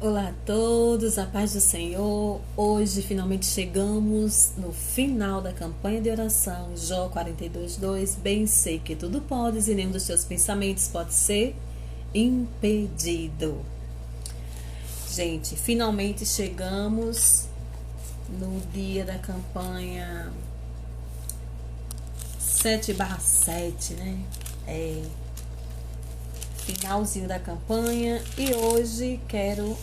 Olá a todos, a paz do Senhor. Hoje finalmente chegamos no final da campanha de oração, Jó 42:2. Bem sei que tudo podes e nenhum dos teus pensamentos pode ser impedido. Gente, finalmente chegamos no dia da campanha 7/7, né? Finalzinho da campanha, e hoje quero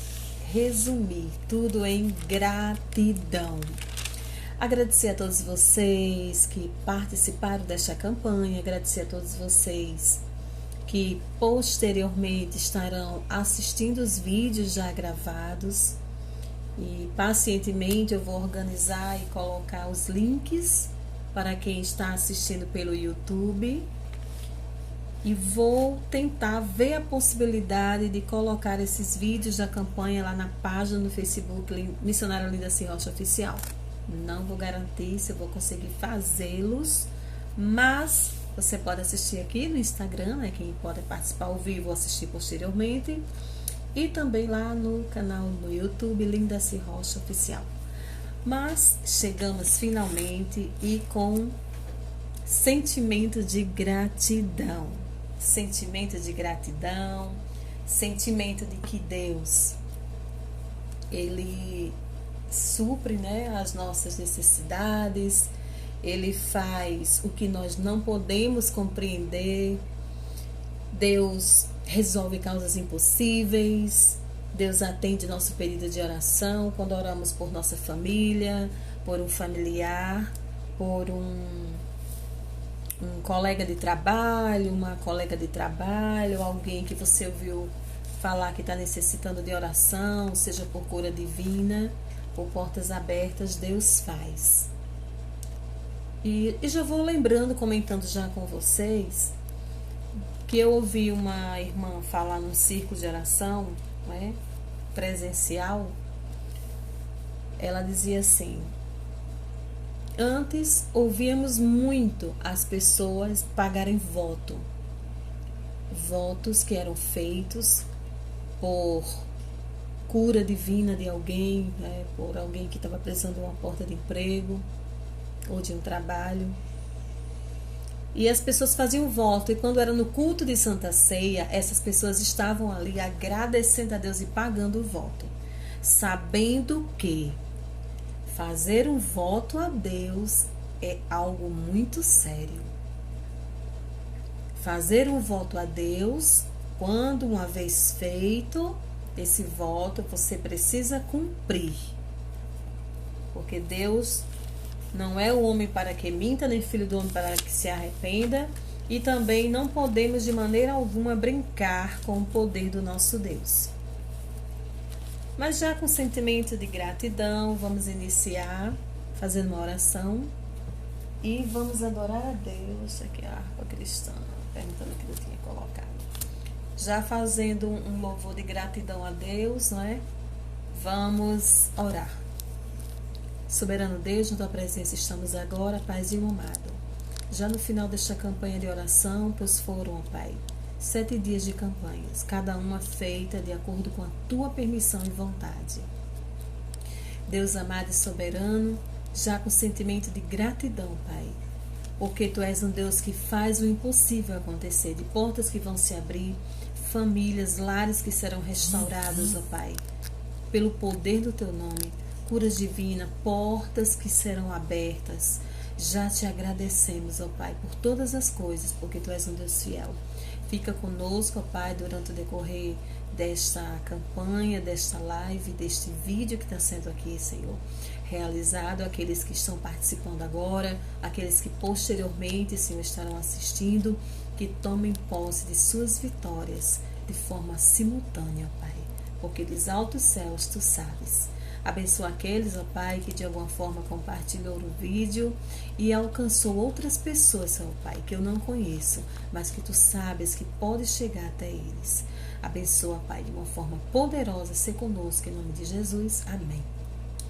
resumir tudo em gratidão. Agradecer a todos vocês que participaram desta campanha, agradecer a todos vocês que posteriormente estarão assistindo os vídeos já gravados, e pacientemente eu vou organizar e colocar os links para quem está assistindo pelo YouTube. E vou tentar ver a possibilidade de colocar esses vídeos da campanha lá na página no Facebook Missionária Lindaci Rocha Oficial. Não vou garantir se eu vou conseguir fazê-los, mas você pode assistir aqui no Instagram, né? Quem pode participar ao vivo ou assistir posteriormente. E também lá no canal no YouTube Lindaci Rocha Oficial. Mas chegamos finalmente e com sentimento de gratidão. Sentimento de gratidão, sentimento de que Deus, Ele supre, né, as nossas necessidades, Ele faz o que nós não podemos compreender, Deus resolve causas impossíveis, Deus atende nosso pedido de oração quando oramos por nossa família, por um familiar, por um colega de trabalho, uma colega de trabalho, alguém que você ouviu falar que está necessitando de oração, seja por cura divina, por portas abertas, Deus faz. E já vou lembrando, comentando já com vocês, que eu ouvi uma irmã falar num círculo de oração, né, presencial. Ela dizia assim: antes ouvíamos muito as pessoas pagarem votos que eram feitos por cura divina de alguém, né, por alguém que estava precisando de uma porta de emprego ou de um trabalho. E as pessoas faziam voto, e quando era no culto de Santa Ceia, essas pessoas estavam ali agradecendo a Deus e pagando o voto, sabendo que fazer um voto a Deus é algo muito sério. Fazer um voto a Deus, quando uma vez feito esse voto, você precisa cumprir. Porque Deus não é o homem para que minta, nem filho do homem para que se arrependa, e também não podemos de maneira alguma brincar com o poder do nosso Deus. Mas já com sentimento de gratidão, vamos iniciar fazendo uma oração e vamos adorar a Deus. Aqui é a harpa cristã, perguntando o que eu tinha colocado. Já fazendo um louvor de gratidão a Deus, não é? Vamos orar. Soberano Deus, na tua presença estamos agora, Pai e amado. Já no final desta campanha de oração, pois foram, ó Pai, 7 dias de campanhas, cada uma feita de acordo com a tua permissão e vontade. Deus amado e soberano, já com sentimento de gratidão, Pai, porque tu és um Deus que faz o impossível acontecer, de portas que vão se abrir, famílias, lares que serão restaurados, ó Pai, pelo poder do teu nome, curas divinas, portas que serão abertas. Já te agradecemos, ó Pai, por todas as coisas, porque tu és um Deus fiel. Fica conosco, ó Pai, durante o decorrer desta campanha, desta live, deste vídeo que está sendo aqui, Senhor, realizado, aqueles que estão participando agora, aqueles que posteriormente, Senhor, estarão assistindo, que tomem posse de suas vitórias de forma simultânea, ó Pai, porque dos altos céus tu sabes. Abençoa aqueles, ó Pai, que de alguma forma compartilhou o vídeo e alcançou outras pessoas, ó Pai, que eu não conheço, mas que tu sabes que pode chegar até eles. Abençoa, Pai, de uma forma poderosa, ser conosco, em nome de Jesus. Amém.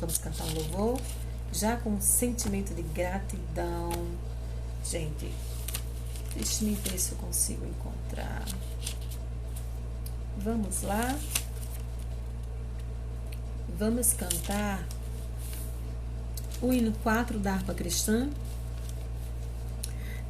Vamos cantar um louvor, já com um sentimento de gratidão. Gente, deixa-me ver se eu consigo encontrar. Vamos lá. vamos cantar o hino 4 da harpa cristã.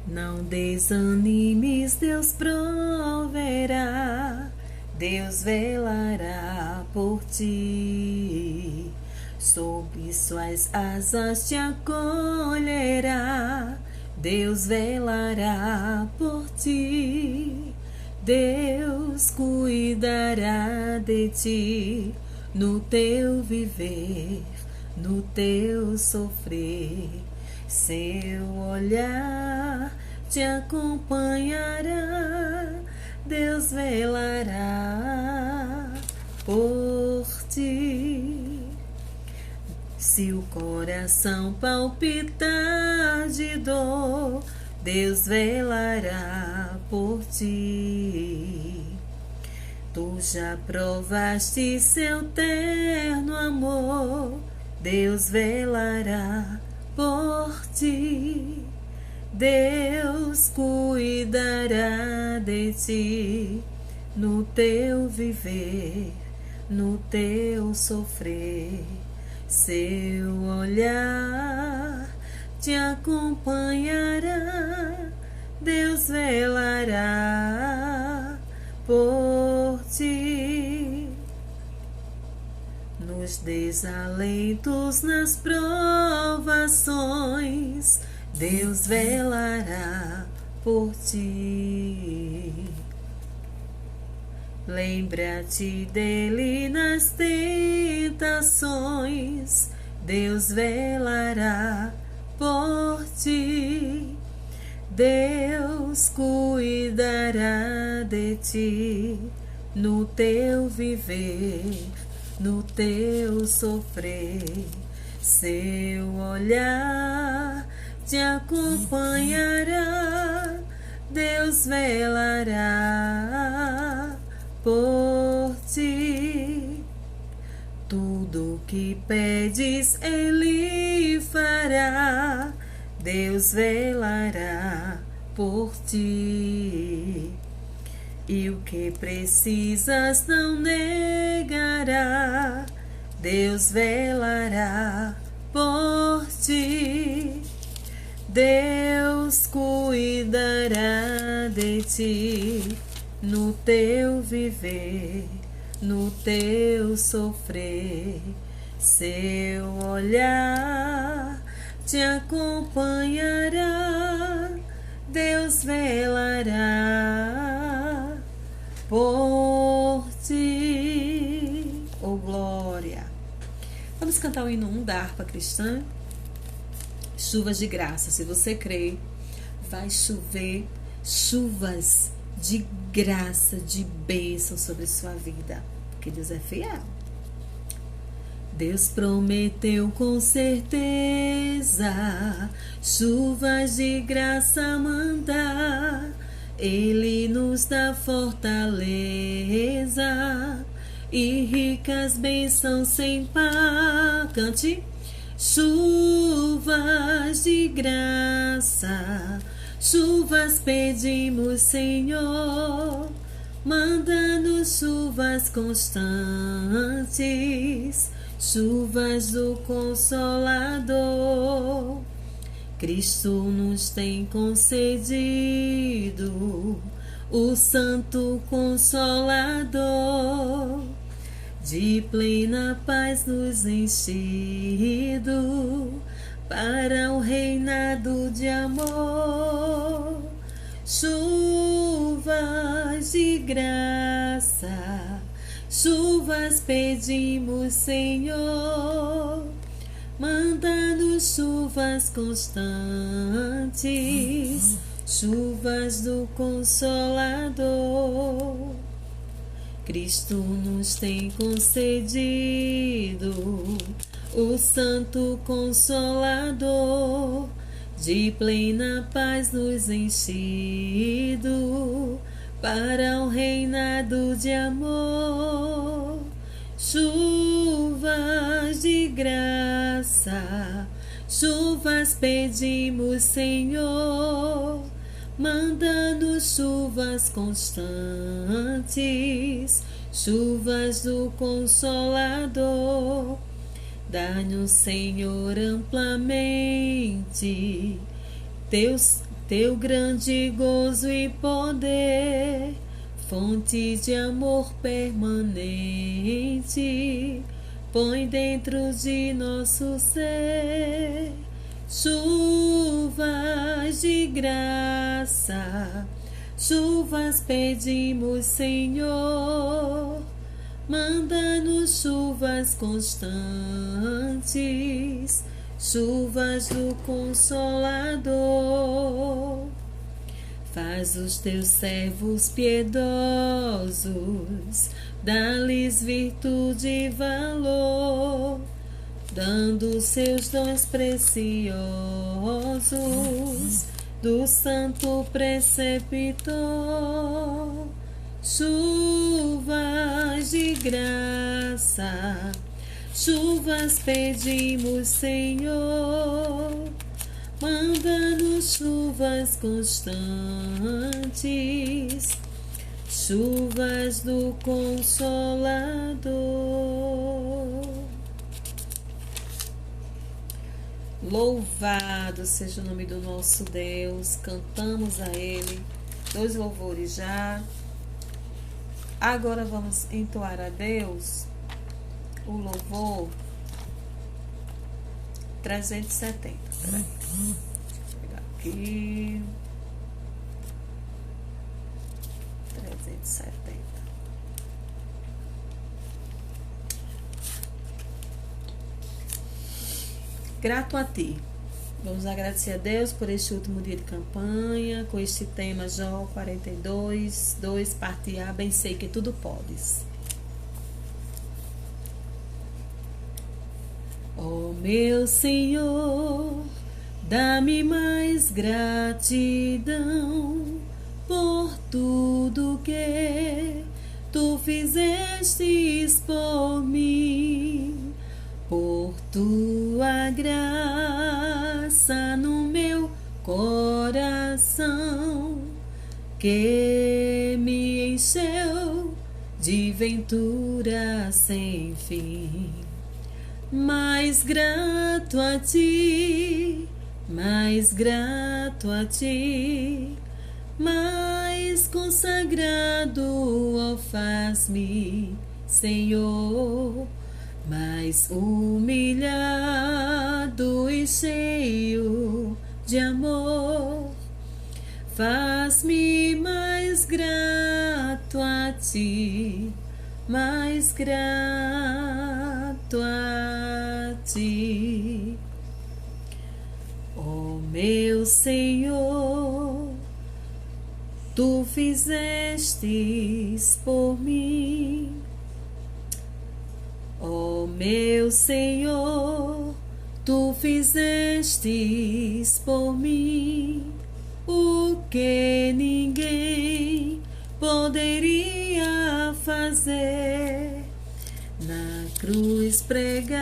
Não desanimes, Deus proverá, Deus velará por ti. Sob suas asas te acolherá, Deus velará por ti. Deus cuidará de ti no teu viver, no teu sofrer. Seu olhar te acompanhará, Deus velará por ti. Se o coração palpitar de dor, Deus velará por ti. Tu já provaste seu terno amor, Deus velará por ti. Deus cuidará de ti no teu viver, no teu sofrer. Seu olhar te acompanhará, Deus velará por ti. Nos desalentos, nas provações, Deus velará por ti. Lembra-te dele nas tentações, Deus velará por ti. Deus cuidará de ti no teu viver, no teu sofrer. Seu olhar te acompanhará, Deus velará por ti. Tudo que pedes Ele fará, Deus velará por ti. E o que precisas não negará, Deus velará por ti. Deus cuidará de ti no teu viver, no teu sofrer. Seu olhar te acompanhará, Deus velará por ti. Oh, glória! Vamos cantar o hino 1 da harpa cristã. Chuvas de graça. Se você crê, vai chover chuvas de graça, de bênção sobre sua vida, porque Deus é fiel. Deus prometeu com certeza chuvas de graça mandar. Ele nos dá fortaleza e ricas bênçãos sem par. Cante. Chuvas de graça, chuvas pedimos, Senhor, manda-nos chuvas constantes, chuvas do Consolador. Cristo nos tem concedido o Santo Consolador, de plena paz nos enchido para o reinado de amor. Chuvas de graça, chuvas pedimos, Senhor, manda-nos chuvas constantes, chuvas do Consolador. Cristo nos tem concedido o Santo Consolador, de plena paz nos enchido para o reinado de amor. Chuvas de graça, chuvas pedimos, Senhor, manda-nos chuvas constantes, chuvas do Consolador. Dá-nos, Senhor, amplamente teu grande gozo e poder, fonte de amor permanente, põe dentro de nosso ser chuvas de graça, chuvas pedimos, Senhor. Manda-nos chuvas constantes, chuvas do Consolador. Faz os teus servos piedosos, dá-lhes virtude e valor, dando seus dons preciosos do Santo Preceptor. Chuvas de graça, chuvas pedimos, Senhor. Manda-nos chuvas constantes, chuvas do Consolador. Louvado seja o nome do nosso Deus. Cantamos a Ele 2 louvores já. Agora vamos entoar a Deus o louvor 370. Peraí. Deixa eu pegar aqui. 370. Grato a ti. Vamos agradecer a Deus por este último dia de campanha, com este tema Jó 42, 2, parte A, bem sei que tudo podes. Ó meu Senhor, dá-me mais gratidão por tudo que tu fizestes por mim, por tua graça no meu coração, que me encheu de ventura sem fim. Mais grato a ti, mais grato a ti, mais consagrado, ó, faz-me, Senhor, mais humilhado e cheio de amor. Faz-me mais grato a ti, mais grato a ti. Ó meu Senhor, tu fizestes por mim. Ó meu Senhor, tu fizestes por mim o que ninguém poderia fazer. Na cruz pregado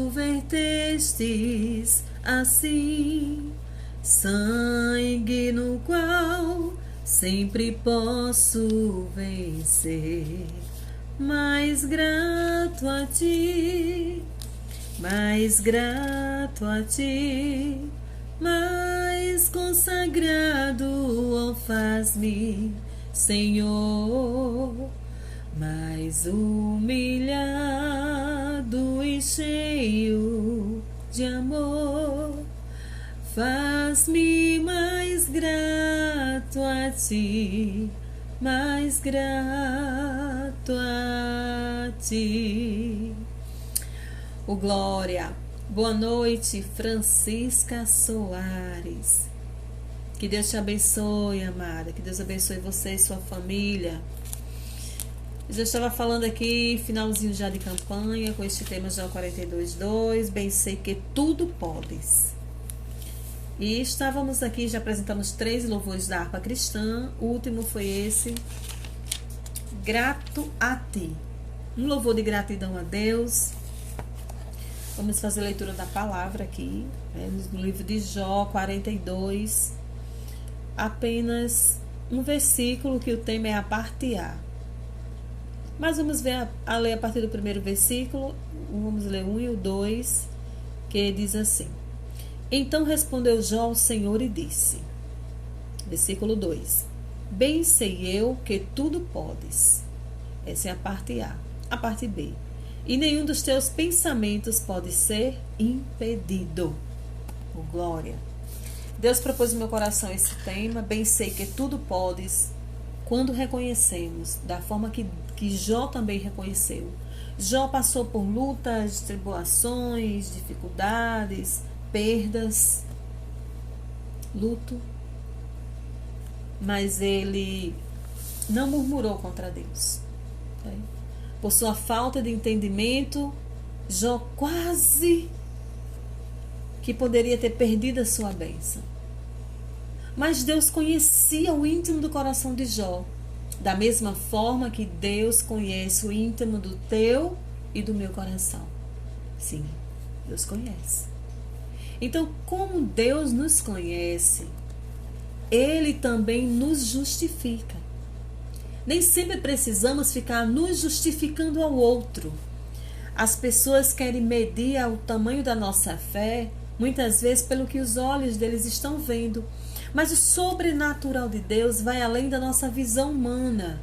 vertestes assim sangue no qual sempre posso vencer. Mais grato a ti, mais grato a ti, mais consagrado, ó, faz-me, Senhor, mais humilhado e cheio de amor. Faz-me mais grato a ti, mais grato a ti. O glória. Boa noite, Francisca Soares. Que Deus te abençoe, amada. Que Deus abençoe você e sua família. Eu já estava falando aqui, finalzinho já de campanha, com este tema Jó 42:2. Bem sei que tudo podes. E estávamos aqui, já apresentamos 3 louvores da harpa cristã. O último foi esse, grato a ti. Um louvor de gratidão a Deus. Vamos fazer a leitura da palavra aqui, né, no livro de Jó 42. Apenas um versículo, que o tema é a parte A. Mas vamos ver a ler a partir do primeiro versículo. Vamos ler 1 e o 2, que diz assim: Então respondeu Jó ao Senhor e disse, versículo 2: Bem sei eu que tudo podes. Essa é a parte A. A parte B: E nenhum dos teus pensamentos pode ser impedido. Oh, glória! Deus propôs no meu coração esse tema. Bem sei que tudo podes, quando reconhecemos da forma que Jó também reconheceu. Jó passou por lutas, tribulações, dificuldades, perdas, luto, mas ele não murmurou contra Deus. Por sua falta de entendimento, Jó quase que poderia ter perdido a sua bênção. Mas Deus conhecia o íntimo do coração de Jó, da mesma forma que Deus conhece o íntimo do teu e do meu coração. Sim, Deus conhece. Então, como Deus nos conhece, Ele também nos justifica. Nem sempre precisamos ficar nos justificando ao outro. As pessoas querem medir o tamanho da nossa fé, muitas vezes pelo que os olhos deles estão vendo. Mas o sobrenatural de Deus vai além da nossa visão humana.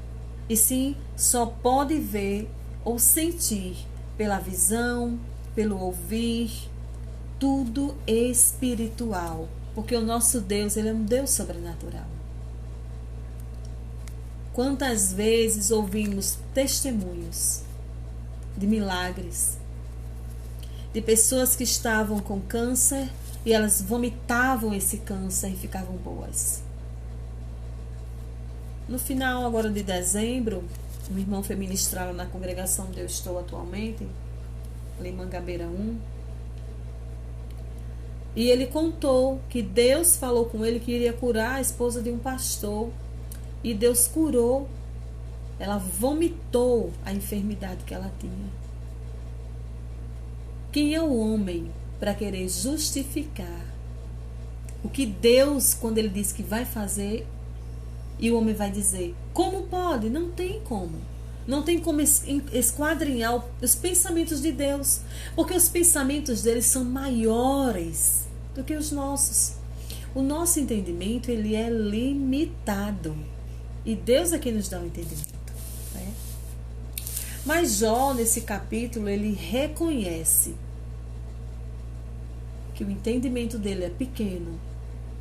E sim, só pode ver ou sentir pela visão, pelo ouvir, tudo espiritual. Porque o nosso Deus, Ele é um Deus sobrenatural. Quantas vezes ouvimos testemunhos de milagres, de pessoas que estavam com câncer e elas vomitavam esse câncer e ficavam boas. No final agora de dezembro, um irmão foi ministrar na congregação onde eu estou atualmente, ali em Mangabeira 1, e ele contou que Deus falou com ele que iria curar a esposa de um pastor, e Deus curou. Ela vomitou a enfermidade que ela tinha. Quem é o homem para querer justificar o que Deus, quando Ele diz que vai fazer, e o homem vai dizer, como pode? Não tem como. Não tem como esquadrinhar os pensamentos de Deus, porque os pensamentos dele são maiores do que os nossos. O nosso entendimento, ele é limitado. E Deus é quem nos dá o entendimento. Né? Mas Jó, nesse capítulo, ele reconhece que o entendimento dele é pequeno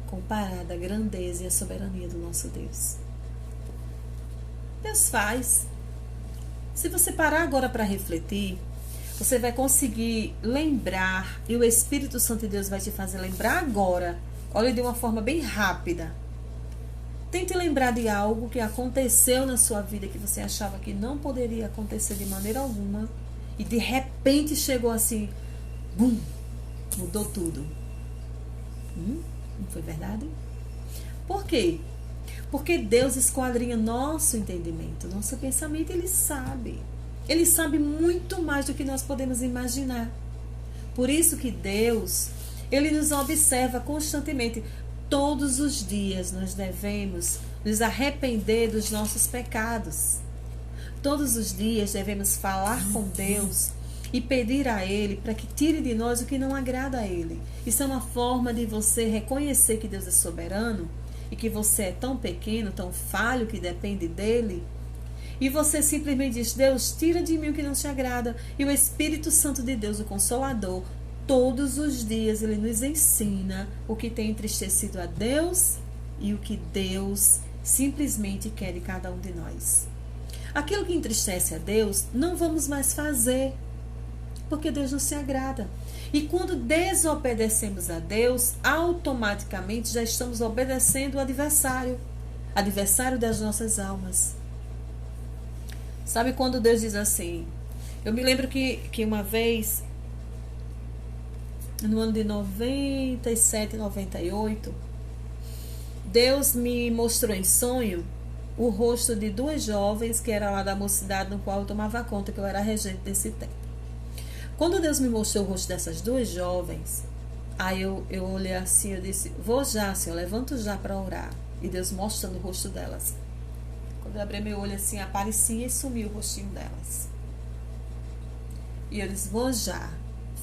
comparado à grandeza e à soberania do nosso Deus. Deus faz. Se você parar agora para refletir, você vai conseguir lembrar, e o Espírito Santo de Deus vai te fazer lembrar agora, olha, de uma forma bem rápida. Tente lembrar de algo que aconteceu na sua vida que você achava que não poderia acontecer de maneira alguma e de repente chegou assim, bum, mudou tudo. Não foi verdade? Por quê? Porque Deus esquadrinha nosso entendimento, nosso pensamento, Ele sabe. Ele sabe muito mais do que nós podemos imaginar. Por isso que Deus, Ele nos observa constantemente. Todos os dias nós devemos nos arrepender dos nossos pecados. Todos os dias devemos falar com Deus e pedir a Ele para que tire de nós o que não agrada a Ele. Isso é uma forma de você reconhecer que Deus é soberano e que você é tão pequeno, tão falho, que depende dEle. E você simplesmente diz, Deus, tira de mim o que não te agrada. E o Espírito Santo de Deus, o Consolador, todos os dias Ele nos ensina o que tem entristecido a Deus e o que Deus simplesmente quer de cada um de nós. Aquilo que entristece a Deus, não vamos mais fazer, porque Deus não se agrada. E quando desobedecemos a Deus, automaticamente já estamos obedecendo o adversário das nossas almas. Sabe quando Deus diz assim? Eu me lembro que uma vez, no ano de 97, 98, Deus me mostrou em sonho o rosto de duas jovens que eram lá da mocidade no qual eu tomava conta, que eu era regente desse tempo. Quando Deus me mostrou o rosto dessas duas jovens, aí eu olhei assim, eu disse, vou já, Senhor, levanto já para orar. E Deus mostrando o rosto delas. Quando eu abri meu olho assim, aparecia e sumiu o rostinho delas. E eu disse, vou já.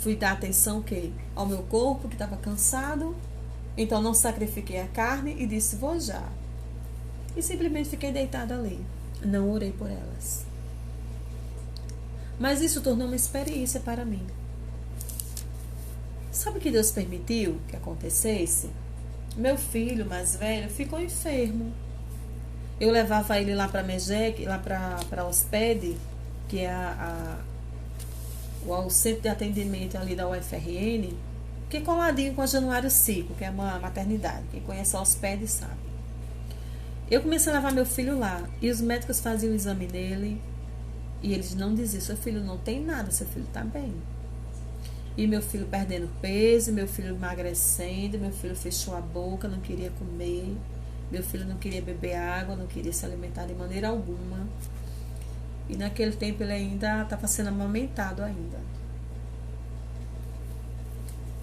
Fui dar atenção ao meu corpo, que estava cansado. Então não sacrifiquei a carne e disse, vou já. E simplesmente fiquei deitada ali. Não orei por elas. Mas isso tornou uma experiência para mim. Sabe o que Deus permitiu que acontecesse? Meu filho mais velho ficou enfermo. Eu levava ele lá para Megec, lá para Hospede, que é o centro de atendimento ali da UFRN, que é coladinho com a Januário Cico, que é uma maternidade. Quem conhece a Hospede sabe. Eu comecei a levar meu filho lá e os médicos faziam o exame nele e eles não diziam, seu filho não tem nada, seu filho está bem. E meu filho perdendo peso, meu filho emagrecendo, meu filho fechou a boca, não queria comer, meu filho não queria beber água, não queria se alimentar de maneira alguma. E naquele tempo ele ainda estava sendo amamentado ainda.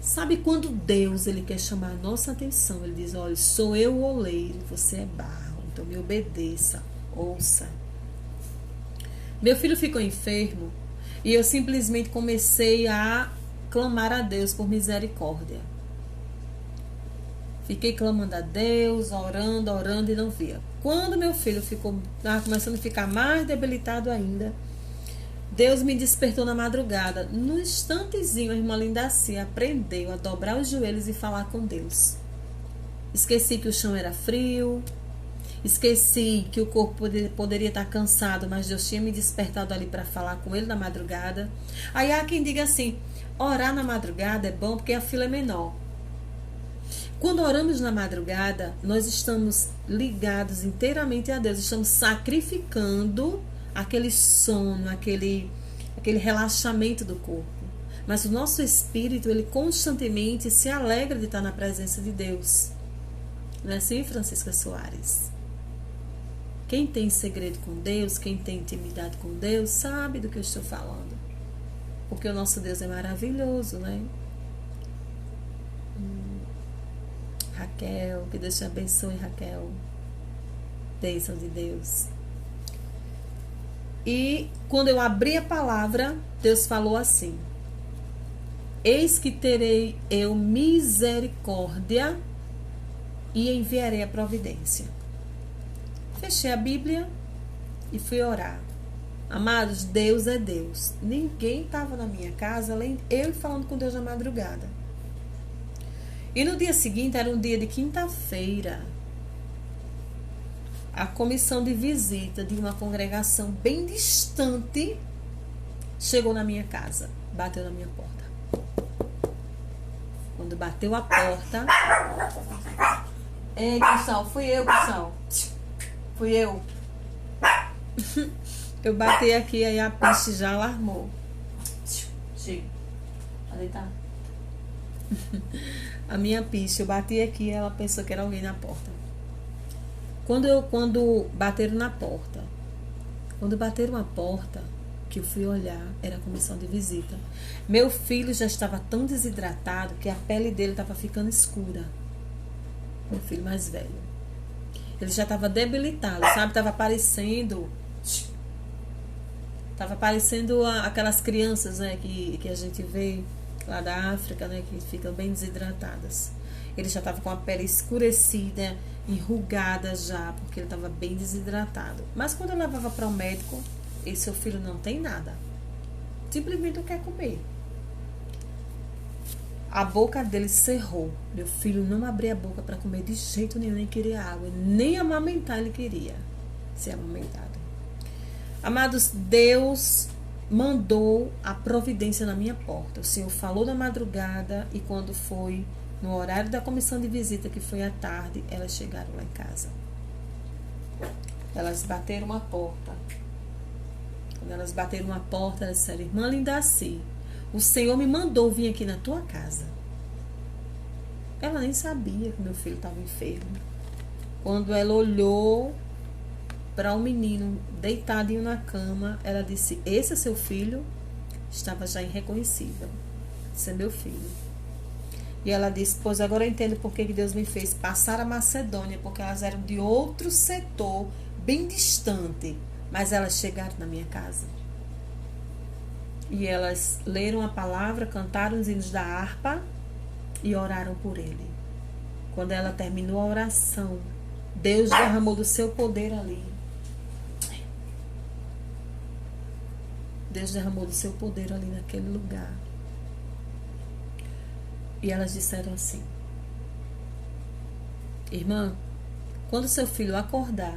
Sabe quando Deus ele quer chamar a nossa atenção? Ele diz, olha, sou eu o oleiro, você é barro, então me obedeça, ouça. Meu filho ficou enfermo e eu simplesmente comecei a clamar a Deus por misericórdia. Fiquei clamando a Deus, orando e não via. Quando meu filho estava começando a ficar mais debilitado ainda, Deus me despertou na madrugada. No instantezinho, a irmã Lindaci aprendeu a dobrar os joelhos e falar com Deus. Esqueci que o chão era frio, esqueci que o corpo poderia estar cansado, mas Deus tinha me despertado ali para falar com ele na madrugada. Aí há quem diga assim, orar na madrugada é bom porque a fila é menor. Quando oramos na madrugada, nós estamos ligados inteiramente a Deus, estamos sacrificando aquele sono, aquele relaxamento do corpo. Mas o nosso espírito, ele constantemente se alegra de estar na presença de Deus. Não é assim, Francisca Soares? Quem tem segredo com Deus, quem tem intimidade com Deus, sabe do que eu estou falando. Porque o nosso Deus é maravilhoso, né? Raquel, que Deus te abençoe, Raquel. Bênção de Deus. E quando eu abri a palavra, Deus falou assim: eis que terei eu misericórdia e enviarei a providência. Fechei a Bíblia e fui orar. Amados, Deus é Deus. Ninguém estava na minha casa, além eu falando com Deus na madrugada. E no dia seguinte, era um dia de quinta-feira, a comissão de visita de uma congregação bem distante chegou na minha casa, bateu na minha porta. Quando bateu a porta... Ei, Cristal, fui eu, Cristal. Fui eu. Eu bati aqui, aí a peixe já alarmou. Chega. Vai deitar. A minha picha, eu bati aqui, ela pensou que era alguém na porta. Quando bateram na porta, que eu fui olhar, era a comissão de visita. Meu filho já estava tão desidratado que a pele dele estava ficando escura. Meu filho mais velho. Ele já estava debilitado, sabe? Estava parecendo aquelas crianças, né, que a gente vê lá da África, né, que ficam bem desidratadas. Ele já estava com a pele escurecida, enrugada já, porque ele estava bem desidratado. Mas quando eu levava para o médico, esse seu filho não tem nada. Simplesmente não quer comer. A boca dele cerrou. Meu filho não abria a boca para comer de jeito nenhum, nem queria água, nem amamentar ele queria ser amamentado. Amados, Deus mandou a providência na minha porta. O Senhor falou na madrugada e quando foi no horário da comissão de visita, que foi à tarde, elas chegaram lá em casa. Elas bateram a porta. Quando elas bateram a porta, elas disseram: irmã Lindaci, o Senhor me mandou vir aqui na tua casa. Ela nem sabia que meu filho estava enfermo. Quando ela olhou para o menino deitadinho na cama, ela disse: esse é seu filho? Estava já irreconhecível. Esse é meu filho. E ela disse: pois agora eu entendo por que Deus me fez passar a Macedônia, porque elas eram de outro setor bem distante, mas elas chegaram na minha casa. E elas leram a palavra, cantaram os hinos da harpa e oraram por ele. Quando ela terminou a oração, Deus derramou do seu poder ali. Deus derramou do seu poder ali naquele lugar. E elas disseram assim: irmã, quando seu filho acordar,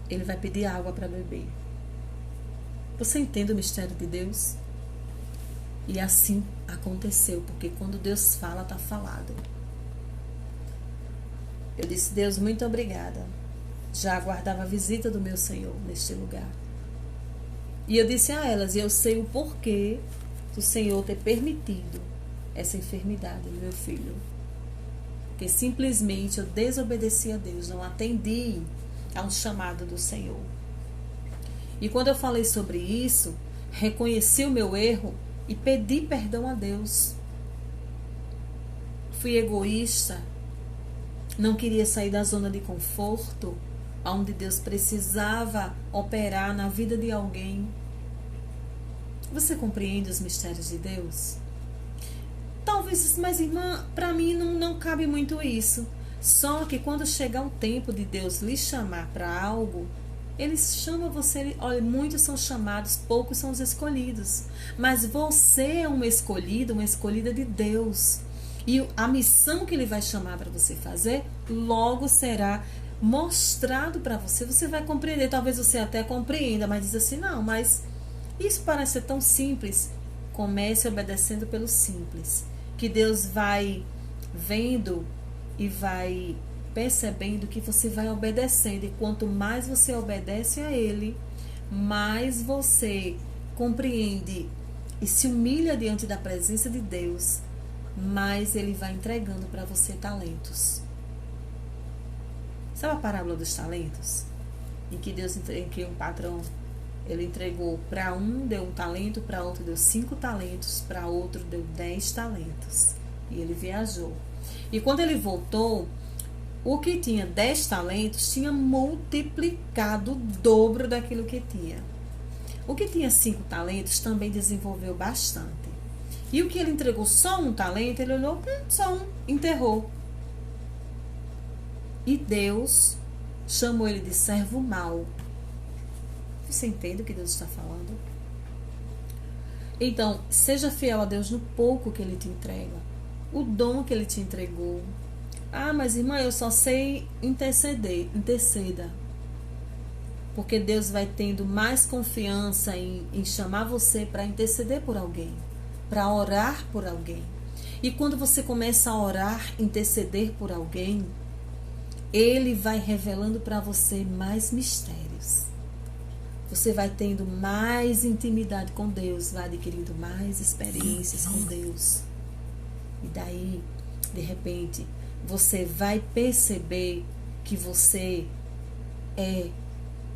ele vai pedir água para beber. Você entende o mistério de Deus? E assim aconteceu, porque quando Deus fala, está falado. Eu disse: Deus, muito obrigada. Já aguardava a visita do meu Senhor neste lugar. E eu disse a elas: eu sei o porquê do Senhor ter permitido essa enfermidade do meu filho. Porque simplesmente eu desobedeci a Deus, não atendi ao chamado do Senhor. E quando eu falei sobre isso, reconheci o meu erro e pedi perdão a Deus. Fui egoísta, não queria sair da zona de conforto, onde Deus precisava operar na vida de alguém. Você compreende os mistérios de Deus? Talvez, mas irmã, para mim não cabe muito isso. Só que quando chegar o tempo de Deus lhe chamar para algo, Ele chama você. Olha, muitos são chamados, poucos são os escolhidos. Mas você é uma escolhida de Deus. E a missão que Ele vai chamar para você fazer, logo será mostrado para você. Você vai compreender, talvez você até compreenda, mas diz assim: não, mas isso parece ser tão simples. Comece obedecendo pelo simples, que Deus vai vendo e vai percebendo que você vai obedecendo. E quanto mais você obedece a Ele, mais você compreende e se humilha diante da presença de Deus, mais Ele vai entregando para você talentos. Sabe a parábola dos talentos? Em que um patrão, ele entregou para um, deu 1 talento, para outro deu 5 talentos, para outro deu 10 talentos. E ele viajou. E quando ele voltou, o que tinha 10 talentos tinha multiplicado o dobro daquilo que tinha. O que tinha 5 talentos também desenvolveu bastante. E o que ele entregou só 1 talento, ele olhou, só 1, enterrou. E Deus chamou ele de servo mau. Você entende o que Deus está falando? Então, seja fiel a Deus no pouco que Ele te entrega. O dom que Ele te entregou. Ah, mas irmã, eu só sei interceder. Interceda. Porque Deus vai tendo mais confiança em chamar você para interceder por alguém. Para orar por alguém. E quando você começa a orar, interceder por alguém, Ele vai revelando para você mais mistérios. Você vai tendo mais intimidade com Deus, vai adquirindo mais experiências com Deus. E daí, de repente, você vai perceber que você é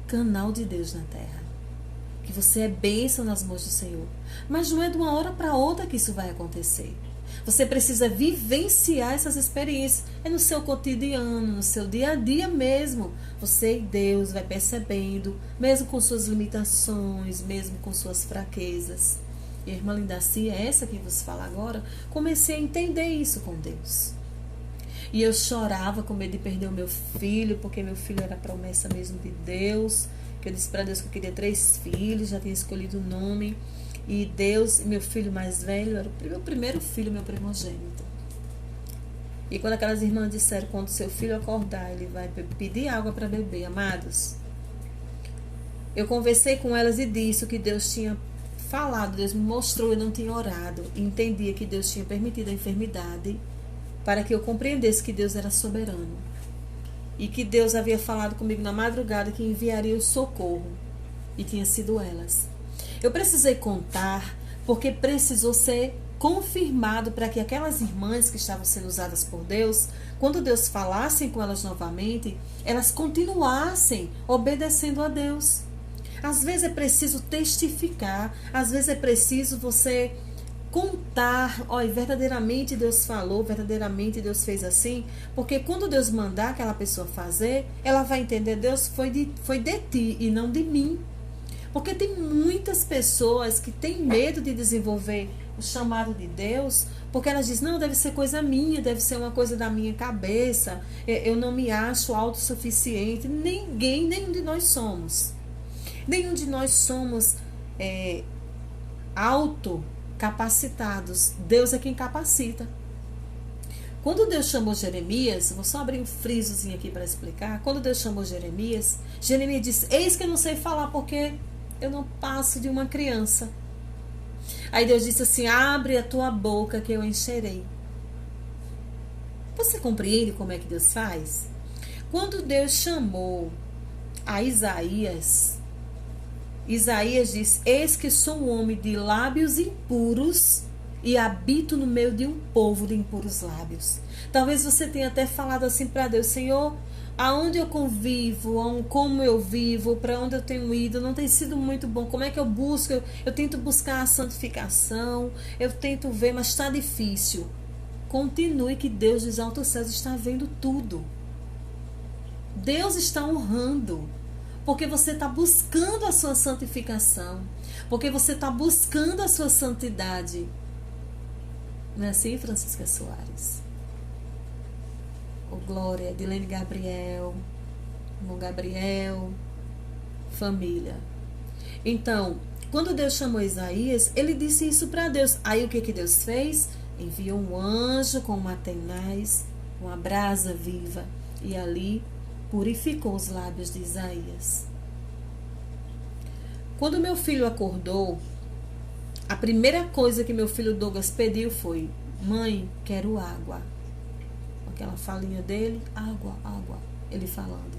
canal de Deus na terra. Que você é bênção nas mãos do Senhor. Mas não é de uma hora para outra que isso vai acontecer. Você precisa vivenciar essas experiências. É no seu cotidiano, no seu dia a dia mesmo. Você e Deus vai percebendo, mesmo com suas limitações, mesmo com suas fraquezas. E a irmã Lindaci, é essa que vos fala agora, comecei a entender isso com Deus. E eu chorava com medo de perder o meu filho, porque meu filho era a promessa mesmo de Deus. Que eu disse para Deus que eu queria 3 filhos, já tinha escolhido o nome. E Deus, meu filho mais velho, era o meu primeiro filho, meu primogênito. E quando aquelas irmãs disseram, quando seu filho acordar, ele vai pedir água para beber, amados. Eu conversei com elas e disse o que Deus tinha falado, Deus me mostrou, eu não tinha orado. E entendia que Deus tinha permitido a enfermidade para que eu compreendesse que Deus era soberano. E que Deus havia falado comigo na madrugada que enviaria o socorro. E tinha sido elas. Eu precisei contar porque precisou ser confirmado para que aquelas irmãs que estavam sendo usadas por Deus, quando Deus falasse com elas novamente, elas continuassem obedecendo a Deus. Às vezes é preciso testificar, às vezes é preciso você contar, olha, verdadeiramente Deus falou, verdadeiramente Deus fez assim, porque quando Deus mandar aquela pessoa fazer, ela vai entender, Deus foi de ti e não de mim. Porque tem muitas pessoas que têm medo de desenvolver o chamado de Deus, porque elas dizem, não, deve ser coisa minha, deve ser uma coisa da minha cabeça, eu não me acho autossuficiente. Nenhum de nós somos. Nenhum de nós somos autocapacitados. Deus é quem capacita. Quando Deus chamou Jeremias, vou só abrir um frisozinho aqui para explicar. Quando Deus chamou Jeremias, Jeremias disse, eis que eu não sei falar porque eu não passo de uma criança. Aí Deus disse assim, abre a tua boca que eu encherei. Você compreende como é que Deus faz? Quando Deus chamou a Isaías, Isaías diz, eis que sou um homem de lábios impuros e habito no meio de um povo de impuros lábios. Talvez você tenha até falado assim para Deus, Senhor, aonde eu convivo, como eu vivo, para onde eu tenho ido, não tem sido muito bom. Como é que eu busco? Eu tento buscar a santificação, eu tento ver, mas está difícil. Continue que Deus dos altos céus está vendo tudo. Deus está honrando, porque você está buscando a sua santificação, porque você está buscando a sua santidade. Não é assim, Francisca Soares? Oh, glória, Dilene Gabriel, irmão Gabriel, família. Então, quando Deus chamou Isaías, ele disse isso para Deus. Aí o que Deus fez? Enviou um anjo com uma tenaz, uma brasa viva, e ali purificou os lábios de Isaías. Quando meu filho acordou, a primeira coisa que meu filho Douglas pediu foi, mãe, quero água. Aquela falinha dele, água, água, ele falando.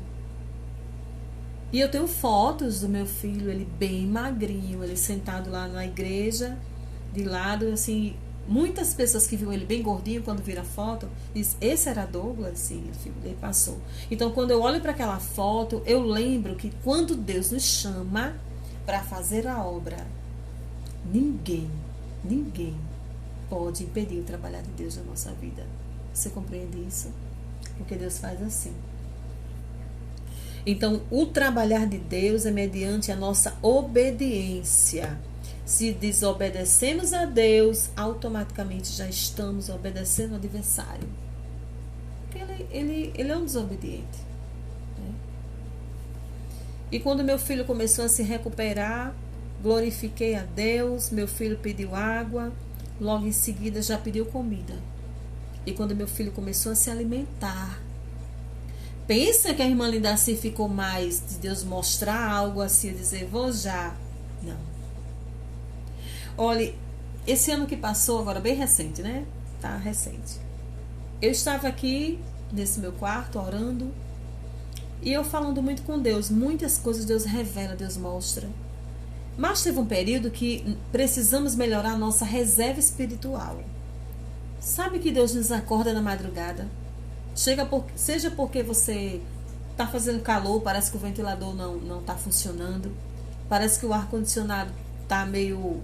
E eu tenho fotos do meu filho, ele bem magrinho, ele sentado lá na igreja, de lado, assim, muitas pessoas que viram ele bem gordinho, quando viram a foto, dizem, esse era Douglas? Sim, o filho dele passou. Então, quando eu olho para aquela foto, eu lembro que quando Deus nos chama para fazer a obra, ninguém pode impedir o trabalhar de Deus na nossa vida. Você compreende isso? Porque Deus faz assim. Então, o trabalhar de Deus é mediante a nossa obediência. Se desobedecemos a Deus, automaticamente já estamos obedecendo o adversário. Porque ele é um desobediente. Né? E quando meu filho começou a se recuperar, glorifiquei a Deus, meu filho pediu água, logo em seguida já pediu comida. E quando meu filho começou a se alimentar, pensa que a irmã Lindaci ficou mais de Deus mostrar algo assim, dizer, vou já. Não. Olha, esse ano que passou, agora bem recente, né? Tá recente. Eu estava aqui, nesse meu quarto, orando, e eu falando muito com Deus. Muitas coisas Deus revela, Deus mostra. Mas teve um período que precisamos melhorar a nossa reserva espiritual. Sabe que Deus nos acorda na madrugada? Seja porque você está fazendo calor, parece que o ventilador não está funcionando, parece que o ar-condicionado está meio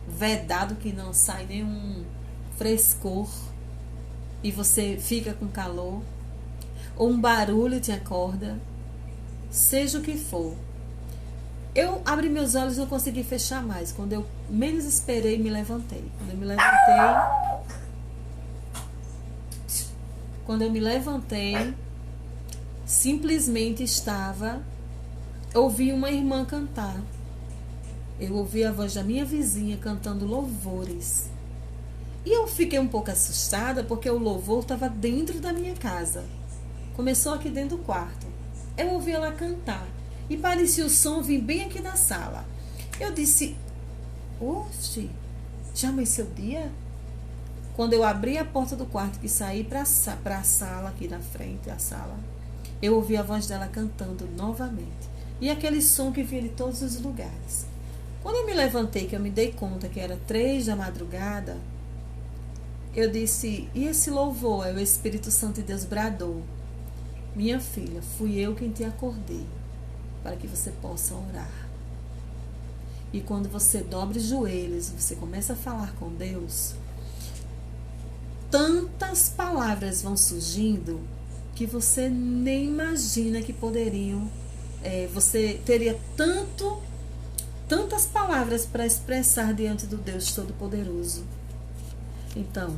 vedado, que não sai nenhum frescor e você fica com calor, ou um barulho te acorda, seja o que for. Eu abri meus olhos e não consegui fechar mais. Quando eu menos esperei, me levantei. Quando eu me levantei, simplesmente ouvi uma irmã cantar. Eu ouvi a voz da minha vizinha cantando louvores. E eu fiquei um pouco assustada porque o louvor estava dentro da minha casa. Começou aqui dentro do quarto. Eu ouvi ela cantar e parecia o som vir bem aqui da sala. Eu disse, oxe, já amanheceu o dia? Quando eu abri a porta do quarto e saí para a sala, aqui na frente da sala, eu ouvi a voz dela cantando novamente. E aquele som que vinha de todos os lugares. Quando eu me levantei, que eu me dei conta que era 3 da madrugada, eu disse, e esse louvor? É o Espírito Santo de Deus bradou. Minha filha, fui eu quem te acordei, para que você possa orar. E quando você dobra os joelhos, você começa a falar com Deus, tantas palavras vão surgindo que você nem imagina que poderiam. Você teria tantas palavras para expressar diante do Deus Todo-Poderoso. Então,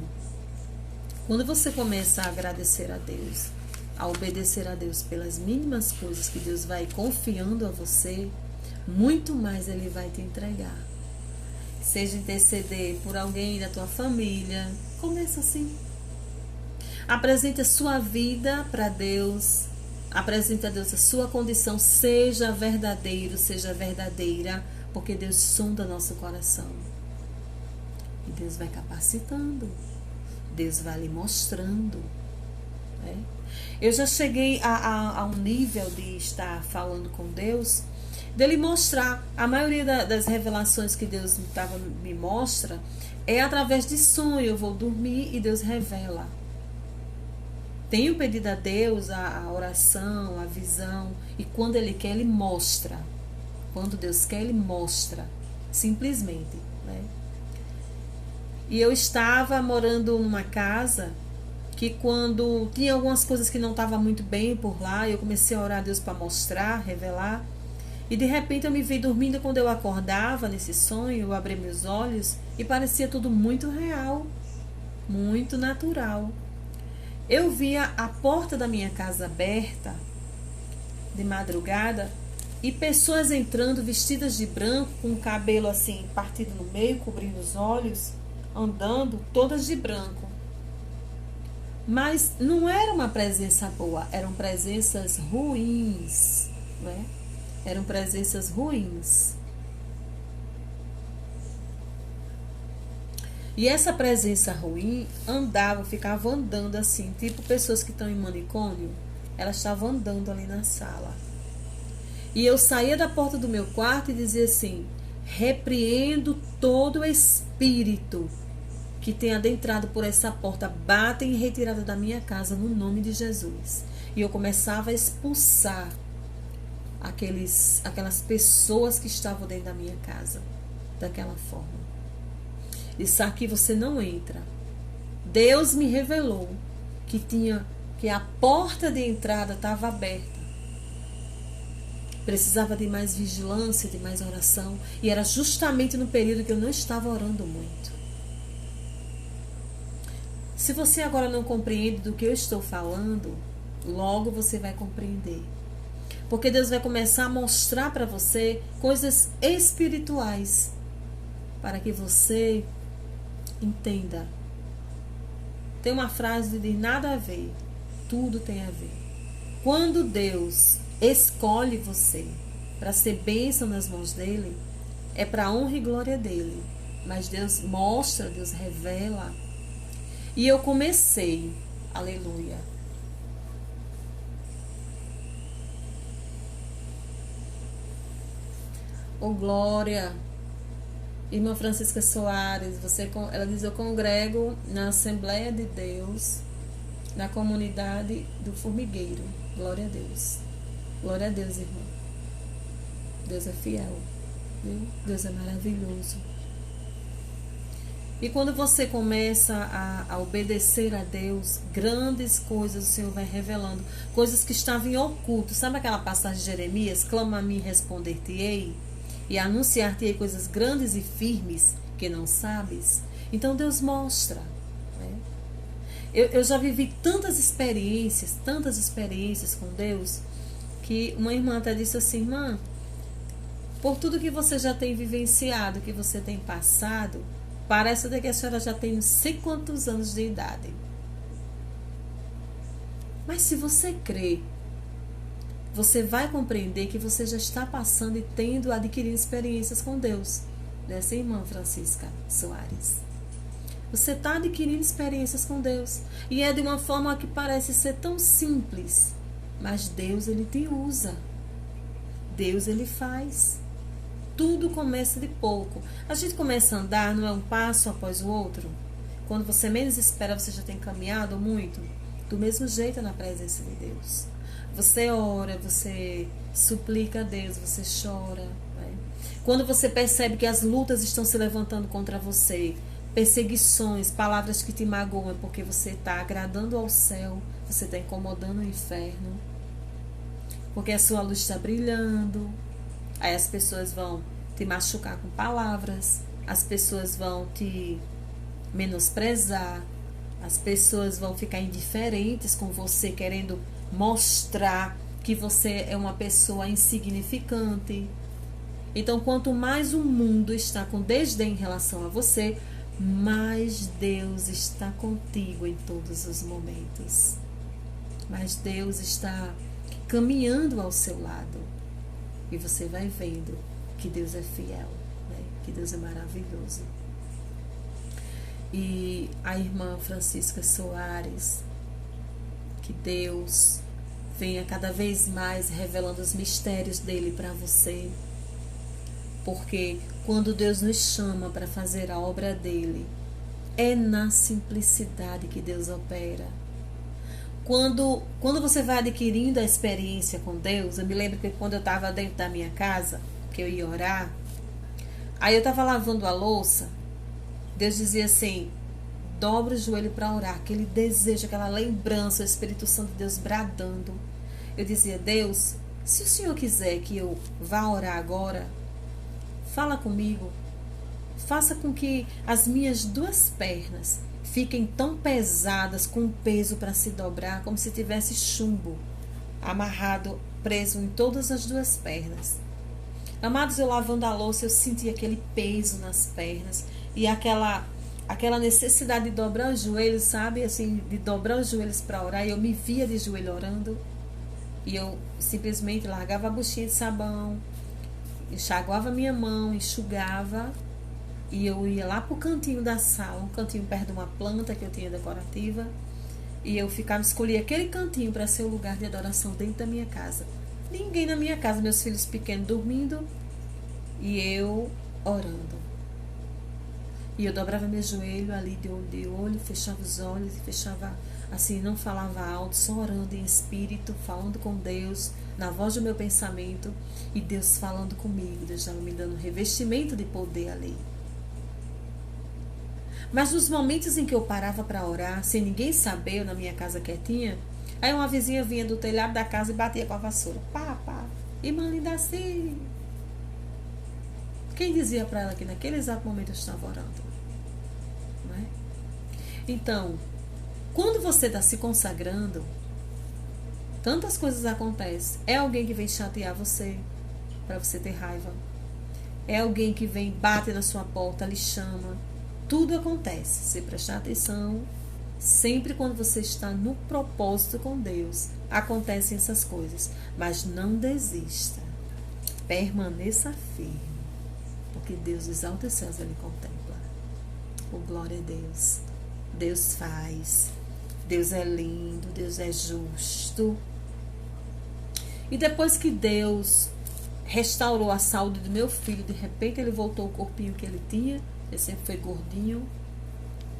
quando você começa a agradecer a Deus, a obedecer a Deus pelas mínimas coisas que Deus vai confiando a você, muito mais Ele vai te entregar. Seja interceder por alguém da tua família, começa assim. Apresente a sua vida para Deus, apresente a Deus a sua condição, seja verdadeiro, seja verdadeira, porque Deus sonda nosso coração. E Deus vai capacitando, Deus vai lhe mostrando. Né? Eu já cheguei a um nível de estar falando com Deus, dele mostrar, a maioria das revelações que Deus me mostra é através de sonho. Eu vou dormir e Deus revela. Tenho pedido a Deus a oração, a visão, e quando Ele quer, Ele mostra. Quando Deus quer, Ele mostra, simplesmente. Né? E eu estava morando numa casa que, quando tinha algumas coisas que não estavam muito bem por lá, eu comecei a orar a Deus para mostrar, revelar. E de repente eu me vi dormindo. Quando eu acordava nesse sonho, eu abri meus olhos e parecia tudo muito real, muito natural. Eu via a porta da minha casa aberta de madrugada e pessoas entrando vestidas de branco, com o cabelo assim partido no meio, cobrindo os olhos, andando todas de branco. Mas não era uma presença boa, eram presenças ruins, né? Eram presenças ruins. E essa presença ruim ficava andando assim, tipo pessoas que estão em manicômio, elas estavam andando ali na sala. E eu saía da porta do meu quarto e dizia assim: repreendo todo espírito que tenha adentrado por essa porta, batem em retirada da minha casa no nome de Jesus. E eu começava a expulsar aquelas pessoas que estavam dentro da minha casa, daquela forma. Disse: aqui você não entra. Deus me revelou que a porta de entrada estava aberta. Precisava de mais vigilância, de mais oração. E era justamente no período que eu não estava orando muito. Se você agora não compreende do que eu estou falando, logo você vai compreender. Porque Deus vai começar a mostrar para você coisas espirituais, para que você entenda. Tem uma frase de nada a ver, tudo tem a ver. Quando Deus escolhe você para ser bênção nas mãos dele, é para a honra e glória dele. Mas Deus mostra, Deus revela. E eu comecei, aleluia, oh glória. Irmã Francisca Soares, ela diz: eu congrego na Assembleia de Deus, na comunidade do Formigueiro. Glória a Deus. Glória a Deus, irmã. Deus é fiel, viu? Deus é maravilhoso. E quando você começa a obedecer a Deus, grandes coisas o Senhor vai revelando. Coisas que estavam em oculto. Sabe aquela passagem de Jeremias? Clama a mim, responder-te-ei. E anunciar-te-ei coisas grandes e firmes que não sabes. Então Deus mostra. Né? Eu já vivi tantas experiências com Deus, que uma irmã até disse assim: irmã, por tudo que você já tem vivenciado, que você tem passado, parece até que a senhora já tem não sei quantos anos de idade. Mas se você crê, você vai compreender que você já está passando e adquirindo experiências com Deus. Dessa irmã Francisca Soares. Você está adquirindo experiências com Deus. E é de uma forma que parece ser tão simples. Mas Deus, Ele te usa. Deus, Ele faz. Tudo começa de pouco. A gente começa a andar, não é um passo após o outro? Quando você menos espera, você já tem caminhado muito. Do mesmo jeito na presença de Deus. Você ora, você suplica a Deus, você chora. Né? Quando você percebe que as lutas estão se levantando contra você, perseguições, palavras que te magoam, é porque você está agradando ao céu, você está incomodando o inferno, porque a sua luz está brilhando. Aí as pessoas vão te machucar com palavras, as pessoas vão te menosprezar, as pessoas vão ficar indiferentes com você, querendo mostrar que você é uma pessoa insignificante. Então, quanto mais o mundo está com desdém em relação a você, mais Deus está contigo em todos os momentos. Mas Deus está caminhando ao seu lado. E você vai vendo que Deus é fiel, né? Que Deus é maravilhoso. E a irmã Francisca Soares, que Deus venha cada vez mais revelando os mistérios dele para você. Porque quando Deus nos chama para fazer a obra dele, é na simplicidade que Deus opera. Quando você vai adquirindo a experiência com Deus, eu me lembro que quando eu estava dentro da minha casa, que eu ia orar, aí eu estava lavando a louça, Deus dizia assim, dobra o joelho para orar, aquele desejo, aquela lembrança, o Espírito Santo de Deus bradando. Eu dizia, Deus, se o Senhor quiser que eu vá orar agora, fala comigo, faça com que as minhas duas pernas fiquem tão pesadas, com peso para se dobrar, como se tivesse chumbo amarrado, preso em todas as duas pernas. Amados, eu lavando a louça, eu senti aquele peso nas pernas e aquela necessidade de dobrar os joelhos, sabe? Assim, de dobrar os joelhos para orar. E eu me via de joelho orando e eu simplesmente largava a buchinha de sabão, enxaguava minha mão, enxugava. E eu ia lá pro cantinho da sala, um cantinho perto de uma planta que eu tinha decorativa. E eu escolhia aquele cantinho para ser o lugar de adoração dentro da minha casa. Ninguém na minha casa, meus filhos pequenos dormindo e eu orando. E eu dobrava meu joelho ali de olho, fechava os olhos e fechava assim, não falava alto, só orando em espírito, falando com Deus, na voz do meu pensamento e Deus falando comigo. Deus estava me dando um revestimento de poder ali. Mas nos momentos em que eu parava para orar, sem ninguém saber, eu na minha casa quietinha, aí uma vizinha vinha do telhado da casa e batia com a vassoura. Pá, pá, irmã Lindaci. Quem dizia para ela que naquele exato momento eu estava orando? Não é? Então, quando você está se consagrando, tantas coisas acontecem. É alguém que vem chatear você, para você ter raiva. É alguém que vem, bate na sua porta, lhe chama. Tudo acontece, se prestar atenção, sempre quando você está no propósito com Deus, acontecem essas coisas. Mas não desista, permaneça firme, porque Deus dos altos céus Ele contempla. Oh, glória a Deus. Deus faz, Deus é lindo, Deus é justo. E depois que Deus restaurou a saúde do meu filho, de repente ele voltou ao corpinho que ele tinha. Ele sempre foi gordinho.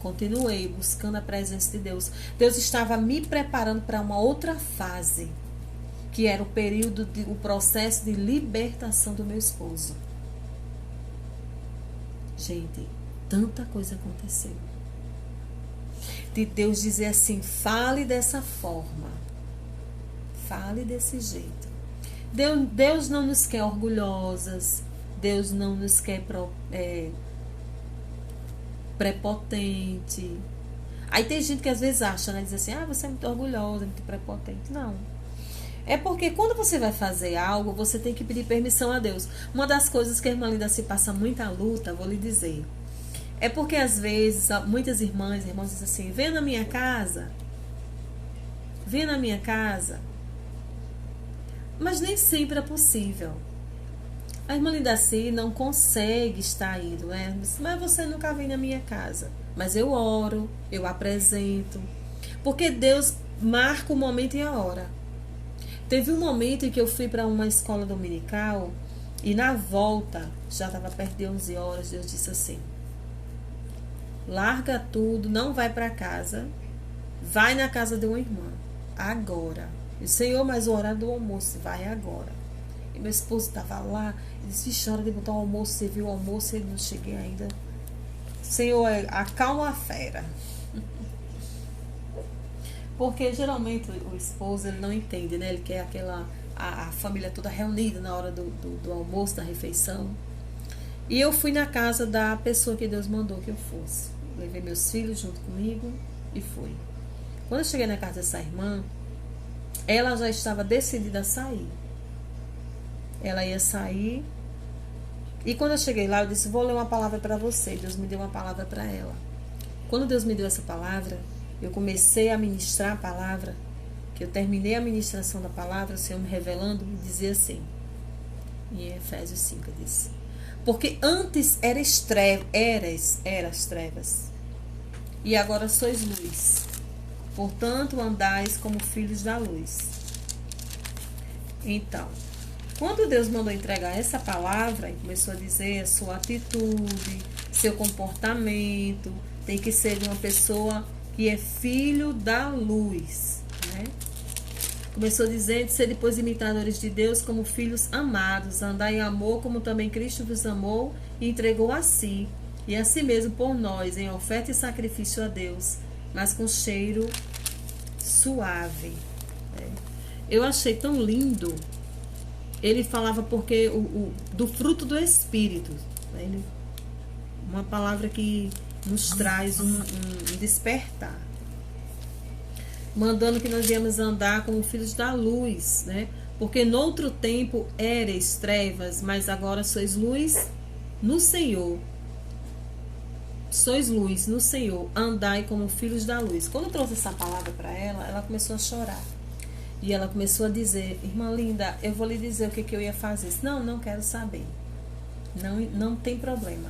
Continuei buscando a presença de Deus. Deus estava me preparando para uma outra fase, que era o processo de libertação do meu esposo. Gente, tanta coisa aconteceu. De Deus dizer assim, fale dessa forma. Fale desse jeito. Deus não nos quer orgulhosas. Deus não nos quer prepotente. Aí tem gente que às vezes acha, né? Diz assim, você é muito orgulhosa, muito prepotente. Não. É porque quando você vai fazer algo, você tem que pedir permissão a Deus. Uma das coisas que a irmã Linda se passa muita luta, vou lhe dizer, é porque às vezes, muitas irmãs dizem assim, venha na minha casa. Venha na minha casa. Mas nem sempre é possível. A irmã Lindaci não consegue estar indo, né? Mas você nunca vem na minha casa. Mas eu oro, eu apresento. Porque Deus marca o momento e a hora. Teve um momento em que eu fui para uma escola dominical e na volta, já estava perto de 11 horas, Deus disse assim, larga tudo, não vai para casa, vai na casa de uma irmã, agora. E, Senhor, mas o horário do almoço, vai agora. meu esposo estava lá. Ele disse, vixe, hora de botar o almoço, você viu o almoço, ele não cheguei ainda. Senhor, acalma a fera. Porque geralmente o esposo, ele não entende, né? Ele quer a família toda reunida na hora do almoço, da refeição. E eu fui na casa da pessoa que Deus mandou que eu fosse. Levei meus filhos junto comigo e fui. Quando eu cheguei na casa dessa irmã, ela já estava decidida a sair. Ela ia sair. E quando eu cheguei lá, eu disse, vou ler uma palavra para você. Deus me deu uma palavra para ela. Quando Deus me deu essa palavra, eu comecei a ministrar a palavra, que eu terminei a ministração da palavra, o Senhor me revelando, me dizia assim, em Efésios 5, disse, porque antes eras trevas, e agora sois luz. Portanto, andais como filhos da luz. Então, quando Deus mandou entregar essa palavra, e começou a dizer a sua atitude, seu comportamento, tem que ser de uma pessoa que é filho da luz, né? Começou dizendo, ser depois imitadores de Deus como filhos amados, andar em amor como também Cristo vos amou e entregou a si, e a si mesmo por nós, em oferta e sacrifício a Deus, mas com cheiro suave. Né? Eu achei tão lindo. Ele falava porque do fruto do Espírito. Né? Uma palavra que nos traz um despertar. Mandando que nós viemos andar como filhos da luz, né? Porque noutro tempo erais trevas, mas agora sois luz no Senhor. Sois luz no Senhor, andai como filhos da luz. Quando eu trouxe essa palavra para ela, ela começou a chorar. E ela começou a dizer, irmã linda, eu vou lhe dizer o que eu ia fazer. Disse, não quero saber. Não tem problema.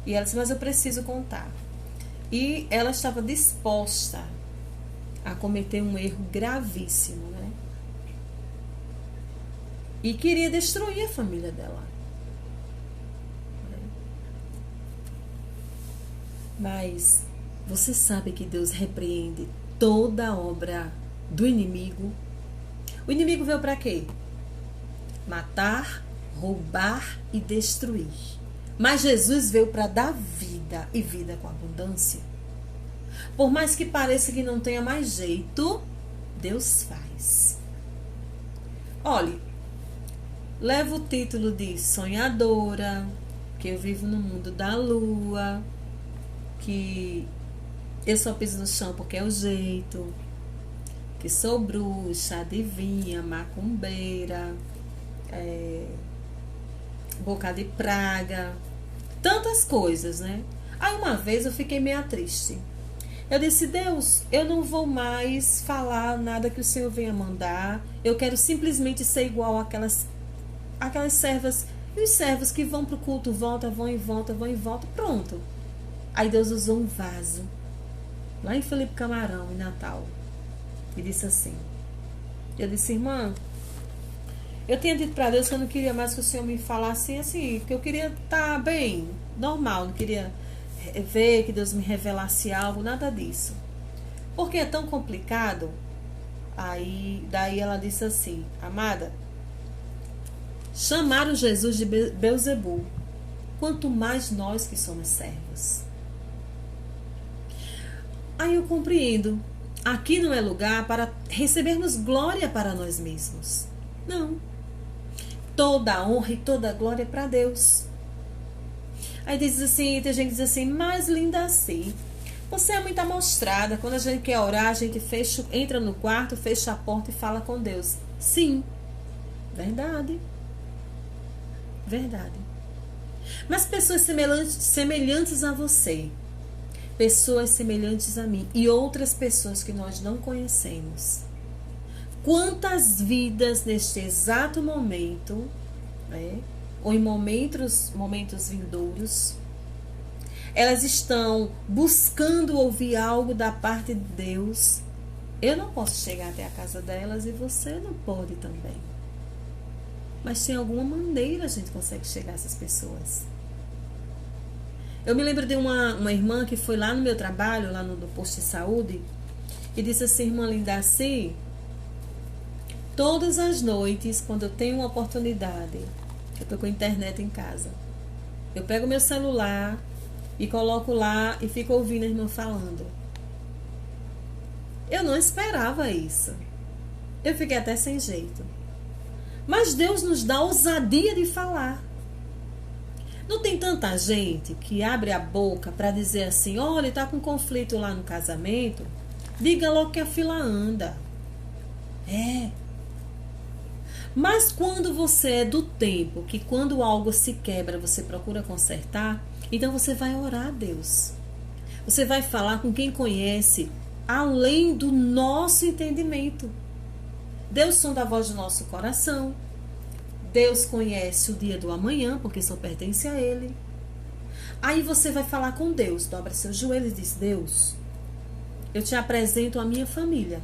E ela disse, mas eu preciso contar. E ela estava disposta a cometer um erro gravíssimo, né? E queria destruir a família dela. Mas você sabe que Deus repreende toda obra do inimigo. O inimigo veio para quê? Matar, roubar e destruir. Mas Jesus veio para dar vida e vida com abundância. Por mais que pareça que não tenha mais jeito, Deus faz. Olhe, leva o título de sonhadora, que eu vivo no mundo da lua, que eu só piso no chão porque é o jeito, que sou bruxa, adivinha, macumbeira, boca de praga, tantas coisas, né? Aí uma vez eu fiquei meio triste. Eu disse, Deus, eu não vou mais falar nada que o Senhor venha mandar. Eu quero simplesmente ser igual àquelas servas e os servos que vão para o culto, vão e volta, pronto. Aí Deus usou um vaso, lá em Felipe Camarão, em Natal, e disse assim, eu disse, irmã, eu tinha dito para Deus que eu não queria mais que o Senhor me falasse assim, que eu queria estar bem, normal, não queria ver que Deus me revelasse algo, nada disso. Porque é tão complicado. Daí ela disse assim, amada, chamaram Jesus de Beelzebul, quanto mais nós que somos servos. Aí eu compreendo. Aqui não é lugar para recebermos glória para nós mesmos. Não. Toda a honra e toda a glória é para Deus. Aí diz assim, tem gente que diz assim, mais linda assim. Você é muito amostrada. Quando a gente quer orar, a gente entra no quarto, fecha a porta e fala com Deus. Sim. Verdade. Verdade. Mas pessoas semelhantes a você, pessoas semelhantes a mim e outras pessoas que nós não conhecemos. Quantas vidas neste exato momento, né, ou em momentos vindouros, elas estão buscando ouvir algo da parte de Deus. Eu não posso chegar até a casa delas e você não pode também. Mas de alguma maneira a gente consegue chegar a essas pessoas. Eu me lembro de uma irmã que foi lá no meu trabalho, lá no posto de saúde, e disse assim, irmã Lindaci, Todas as noites, quando eu tenho uma oportunidade, eu estou com a internet em casa, eu pego meu celular e coloco lá e fico ouvindo a irmã falando. Eu não esperava isso. Eu fiquei até sem jeito. Mas Deus nos dá ousadia de falar. Não tem tanta gente que abre a boca para dizer assim, olha, está com conflito lá no casamento, diga logo que a fila anda. É. Mas quando você é do tempo que quando algo se quebra, você procura consertar, então você vai orar a Deus. Você vai falar com quem conhece além do nosso entendimento. Deus sonda a voz do nosso coração. Deus conhece o dia do amanhã, porque só pertence a Ele. Aí você vai falar com Deus, dobra seus joelhos e diz, Deus, eu te apresento a minha família.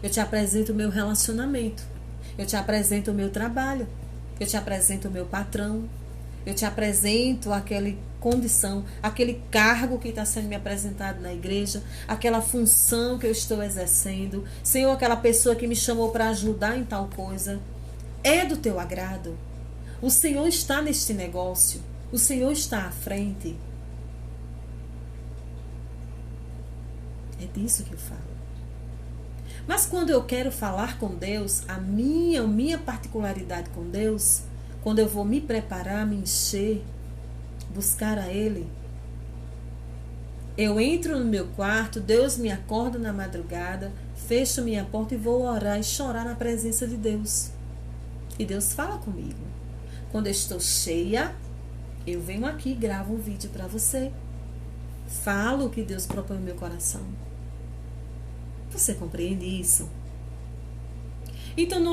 Eu te apresento o meu relacionamento. Eu te apresento o meu trabalho. Eu te apresento o meu patrão. Eu te apresento aquela condição, aquele cargo que está sendo me apresentado na igreja, aquela função que eu estou exercendo. Senhor, aquela pessoa que me chamou para ajudar em tal coisa. É do teu agrado. O Senhor está neste negócio. O Senhor está à frente. É disso que eu falo. Mas quando eu quero falar com Deus, a minha particularidade com Deus, quando eu vou me preparar, me encher, buscar a Ele, eu entro no meu quarto, Deus me acorda na madrugada, fecho minha porta e vou orar e chorar na presença de Deus. E Deus fala comigo. Quando eu estou cheia, eu venho aqui e gravo um vídeo para você. Falo o que Deus propõe no meu coração. Você compreende isso? Então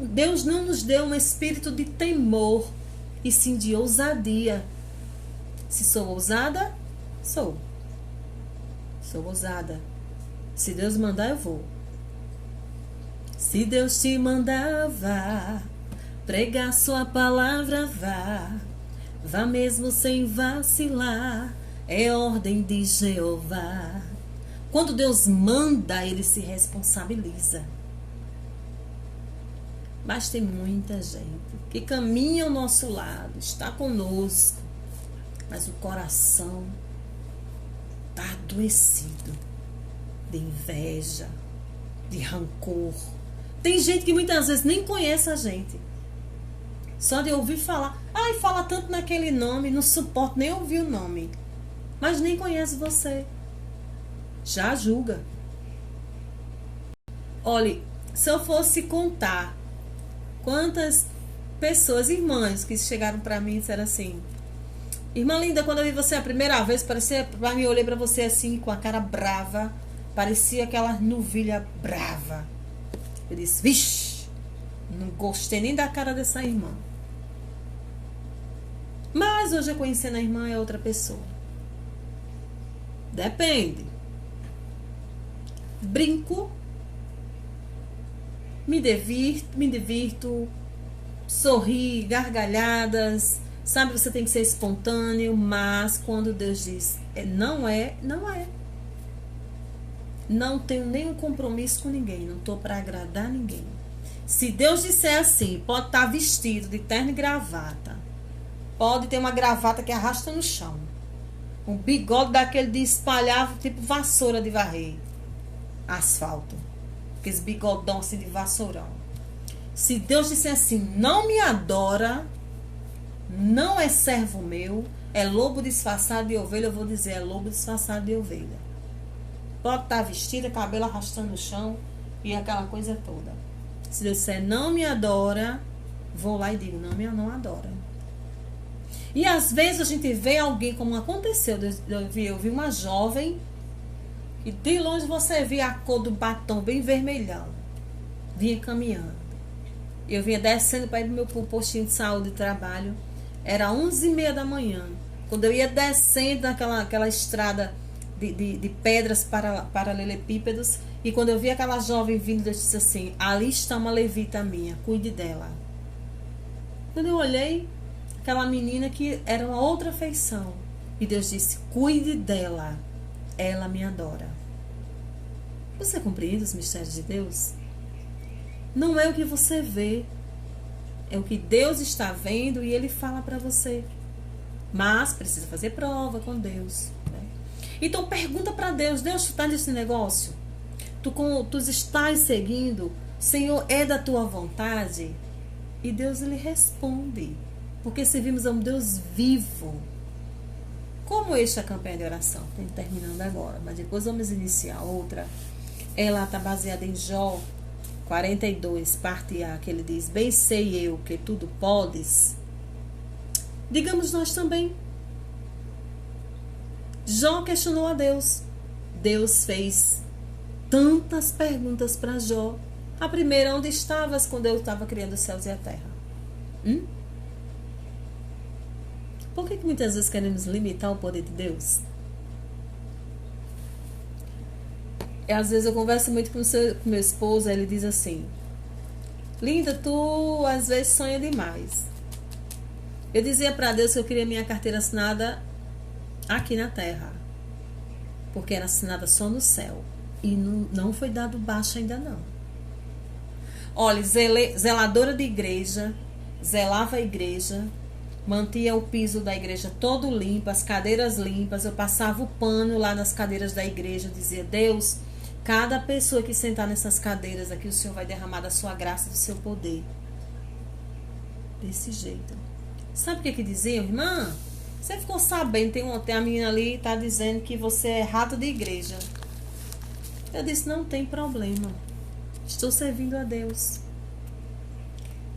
Deus não nos deu um espírito de temor, e sim de ousadia. Se sou ousada, sou. Sou ousada. Se Deus mandar, eu vou. Se Deus te mandar, vá. Pregar sua palavra, vá. Vá mesmo sem vacilar. É ordem de Jeová. Quando Deus manda, Ele se responsabiliza. Mas tem muita gente que caminha ao nosso lado, está conosco, mas o coração está adoecido de inveja, de rancor. Tem gente que muitas vezes nem conhece a gente. Só de ouvir falar. Ai, fala tanto naquele nome, não suporto nem ouvir o nome. Mas nem conhece você. Já julga. Olha, se eu fosse contar quantas pessoas, irmãs, que chegaram para mim e disseram assim, irmã linda, quando eu vi você a primeira vez, parecia, para mim, eu olhei para você assim, com a cara brava, parecia aquela novilha brava. Eu disse, vixe, não gostei nem da cara dessa irmã. Mas hoje eu conhecendo a irmã é outra pessoa. Depende. Brinco, me divirto, sorri, gargalhadas, sabe, você tem que ser espontâneo, mas quando Deus diz não é, não é. Não tenho nenhum compromisso com ninguém, não estou para agradar ninguém. Se Deus disser assim, pode estar vestido de terno e gravata, pode ter uma gravata que arrasta no chão, um bigode daquele de espalhar, tipo vassoura de varrer asfalto, aqueles bigodão assim de vassourão. Se Deus disser assim, não me adora, não é servo meu, é lobo disfarçado de ovelha, eu vou dizer, é lobo disfarçado de ovelha. Pode estar vestida, cabelo arrastando no chão e aquela coisa toda. Se Deus disser, não me adora, vou lá e digo, não adora. E às vezes a gente vê alguém, como aconteceu, eu vi uma jovem, e de longe você via a cor do batom bem vermelhão. Vinha caminhando. Eu vinha descendo para ir para o meu postinho de saúde e trabalho. Era 11h30 da manhã. Quando eu ia descendo naquela estrada de pedras paralelepípedos, e quando eu vi aquela jovem vindo, eu disse assim, ali está uma levita minha, cuide dela. Quando eu olhei, aquela menina que era uma outra feição. E Deus disse, cuide dela. Ela me adora. Você compreende os mistérios de Deus? Não é o que você vê. É o que Deus está vendo e Ele fala para você. Mas precisa fazer prova com Deus. Né? Então pergunta para Deus. Deus, tu está nesse negócio? Tu estás seguindo? Senhor, é da tua vontade? E Deus Ele responde. Porque servimos a um Deus vivo. Como esta é a campanha de oração? Estou terminando agora. Mas depois vamos iniciar outra. Ela está baseada em Jó 42, parte A, que ele diz: bem sei eu que tudo podes. Digamos nós também. Jó questionou a Deus. Deus fez tantas perguntas para Jó. A primeira, onde estavas quando eu estava criando os céus e a terra? Por que muitas vezes queremos limitar o poder de Deus? Às vezes eu converso muito com meu esposo, ele diz assim: linda, tu às vezes sonha demais. Eu dizia para Deus que eu queria minha carteira assinada aqui na terra, porque era assinada só no céu, e não foi dado baixo ainda não. Olha, zeladora de igreja, zelava a igreja, mantinha o piso da igreja todo limpo, as cadeiras limpas, eu passava o pano lá nas cadeiras da igreja, dizia: Deus, cada pessoa que sentar nessas cadeiras aqui, o Senhor vai derramar da sua graça, do seu poder. Desse jeito. Sabe o que diziam, irmã? Você ficou sabendo, tem a menina ali, tá dizendo que você é rato de igreja. Eu disse: não tem problema. Estou servindo a Deus.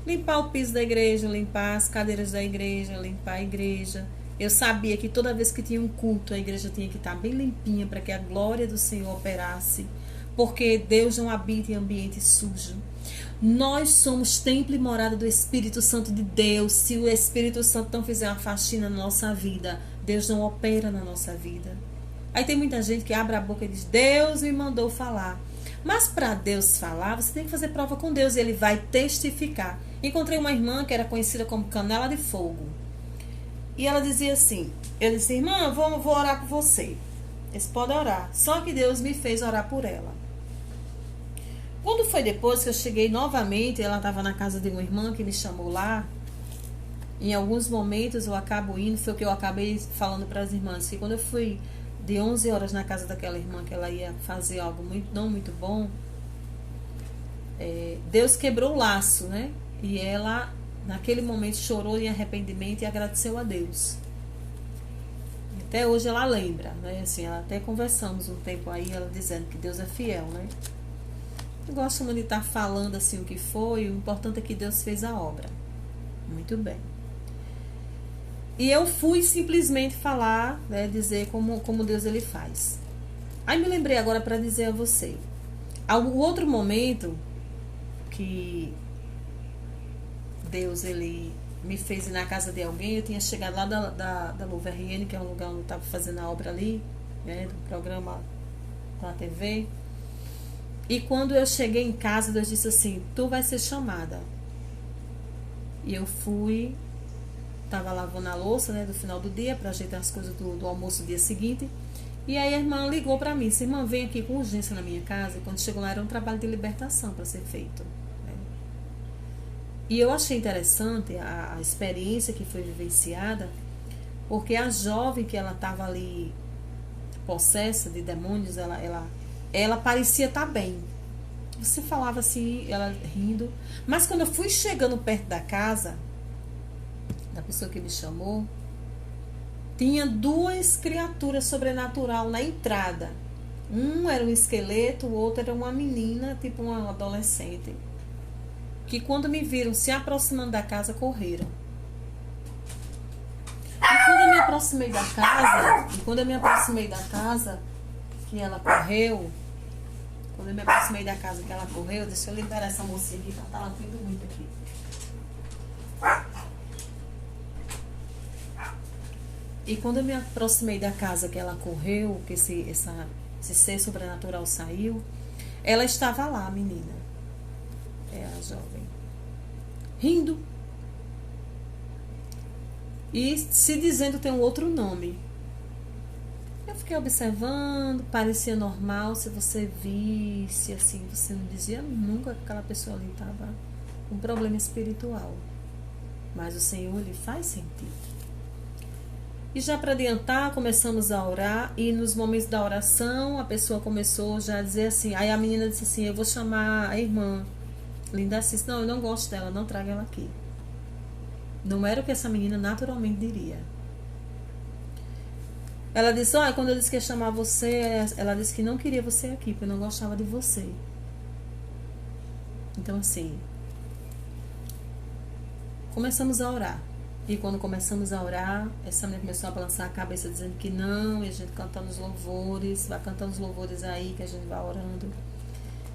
Limpar o piso da igreja, limpar as cadeiras da igreja, limpar a igreja. Eu sabia que toda vez que tinha um culto, a igreja tinha que estar bem limpinha para que a glória do Senhor operasse. Porque Deus não habita em ambiente sujo. Nós somos templo e morada do Espírito Santo de Deus. Se o Espírito Santo não fizer uma faxina na nossa vida, Deus não opera na nossa vida. Aí tem muita gente que abre a boca e diz: Deus me mandou falar. Mas para Deus falar, você tem que fazer prova com Deus e Ele vai testificar. Encontrei uma irmã que era conhecida como Canela de Fogo. E ela dizia assim, eu disse: irmã, vou orar por você. Você pode orar. Só que Deus me fez orar por ela. Quando foi depois que eu cheguei novamente, ela estava na casa de uma irmã que me chamou lá. Em alguns momentos eu acabo indo, foi o que eu acabei falando para as irmãs, que quando eu fui de 11 horas na casa daquela irmã, que ela ia fazer algo não muito bom, Deus quebrou o laço, né? E ela, naquele momento, chorou em arrependimento e agradeceu a Deus. Até hoje ela lembra, né? Assim, ela até conversamos um tempo aí, ela dizendo que Deus é fiel, né? Eu gosto muito de estar falando assim o que foi, o importante é que Deus fez a obra. Muito bem. E eu fui simplesmente falar, né, dizer como Deus ele faz. Aí me lembrei agora para dizer a você. O outro momento que Deus ele me fez ir na casa de alguém, eu tinha chegado lá da Louverrienne, que é um lugar onde eu estava fazendo a obra ali, né, do programa da TV. E quando eu cheguei em casa, Deus disse assim: tu vai ser chamada. E eu fui, estava lavando a louça, né, do final do dia, para ajeitar as coisas do almoço do dia seguinte. E aí a irmã ligou para mim: irmã, vem aqui com urgência na minha casa. E quando chegou lá, era um trabalho de libertação para ser feito. Né? E eu achei interessante a experiência que foi vivenciada, porque a jovem que ela estava ali possessa de demônios, ela parecia estar bem. Você falava assim, ela rindo. Mas quando eu fui chegando perto da casa da pessoa que me chamou, tinha duas criaturas sobrenaturais na entrada. Um era um esqueleto, o outro era uma menina, tipo uma adolescente, que quando me viram se aproximando da casa, correram. E quando eu me aproximei da casa, que ela correu, quando eu me aproximei da casa que ela correu, deixa eu liberar essa mocinha aqui, que ela tá latindo muito aqui. E quando eu me aproximei da casa que ela correu, que esse ser sobrenatural saiu, ela estava lá, a menina. A jovem. Rindo. E se dizendo tem um outro nome. Eu fiquei observando, parecia normal. Se você visse assim, você não dizia nunca que aquela pessoa ali estava com um problema espiritual. Mas o Senhor, ele faz sentido. E já para adiantar, começamos a orar. E nos momentos da oração, a pessoa começou já a dizer assim. Aí a menina disse assim: eu vou chamar a irmã Linda Assis. Não, eu não gosto dela, não traga ela aqui. Não era o que essa menina naturalmente diria. Ela disse: olha, quando eu disse que ia chamar você, ela disse que não queria você aqui, porque eu não gostava de você. Então assim, começamos a orar. E quando começamos a orar, essa mulher começou a balançar a cabeça dizendo que não, e a gente cantando os louvores, vai cantando os louvores aí, que a gente vai orando.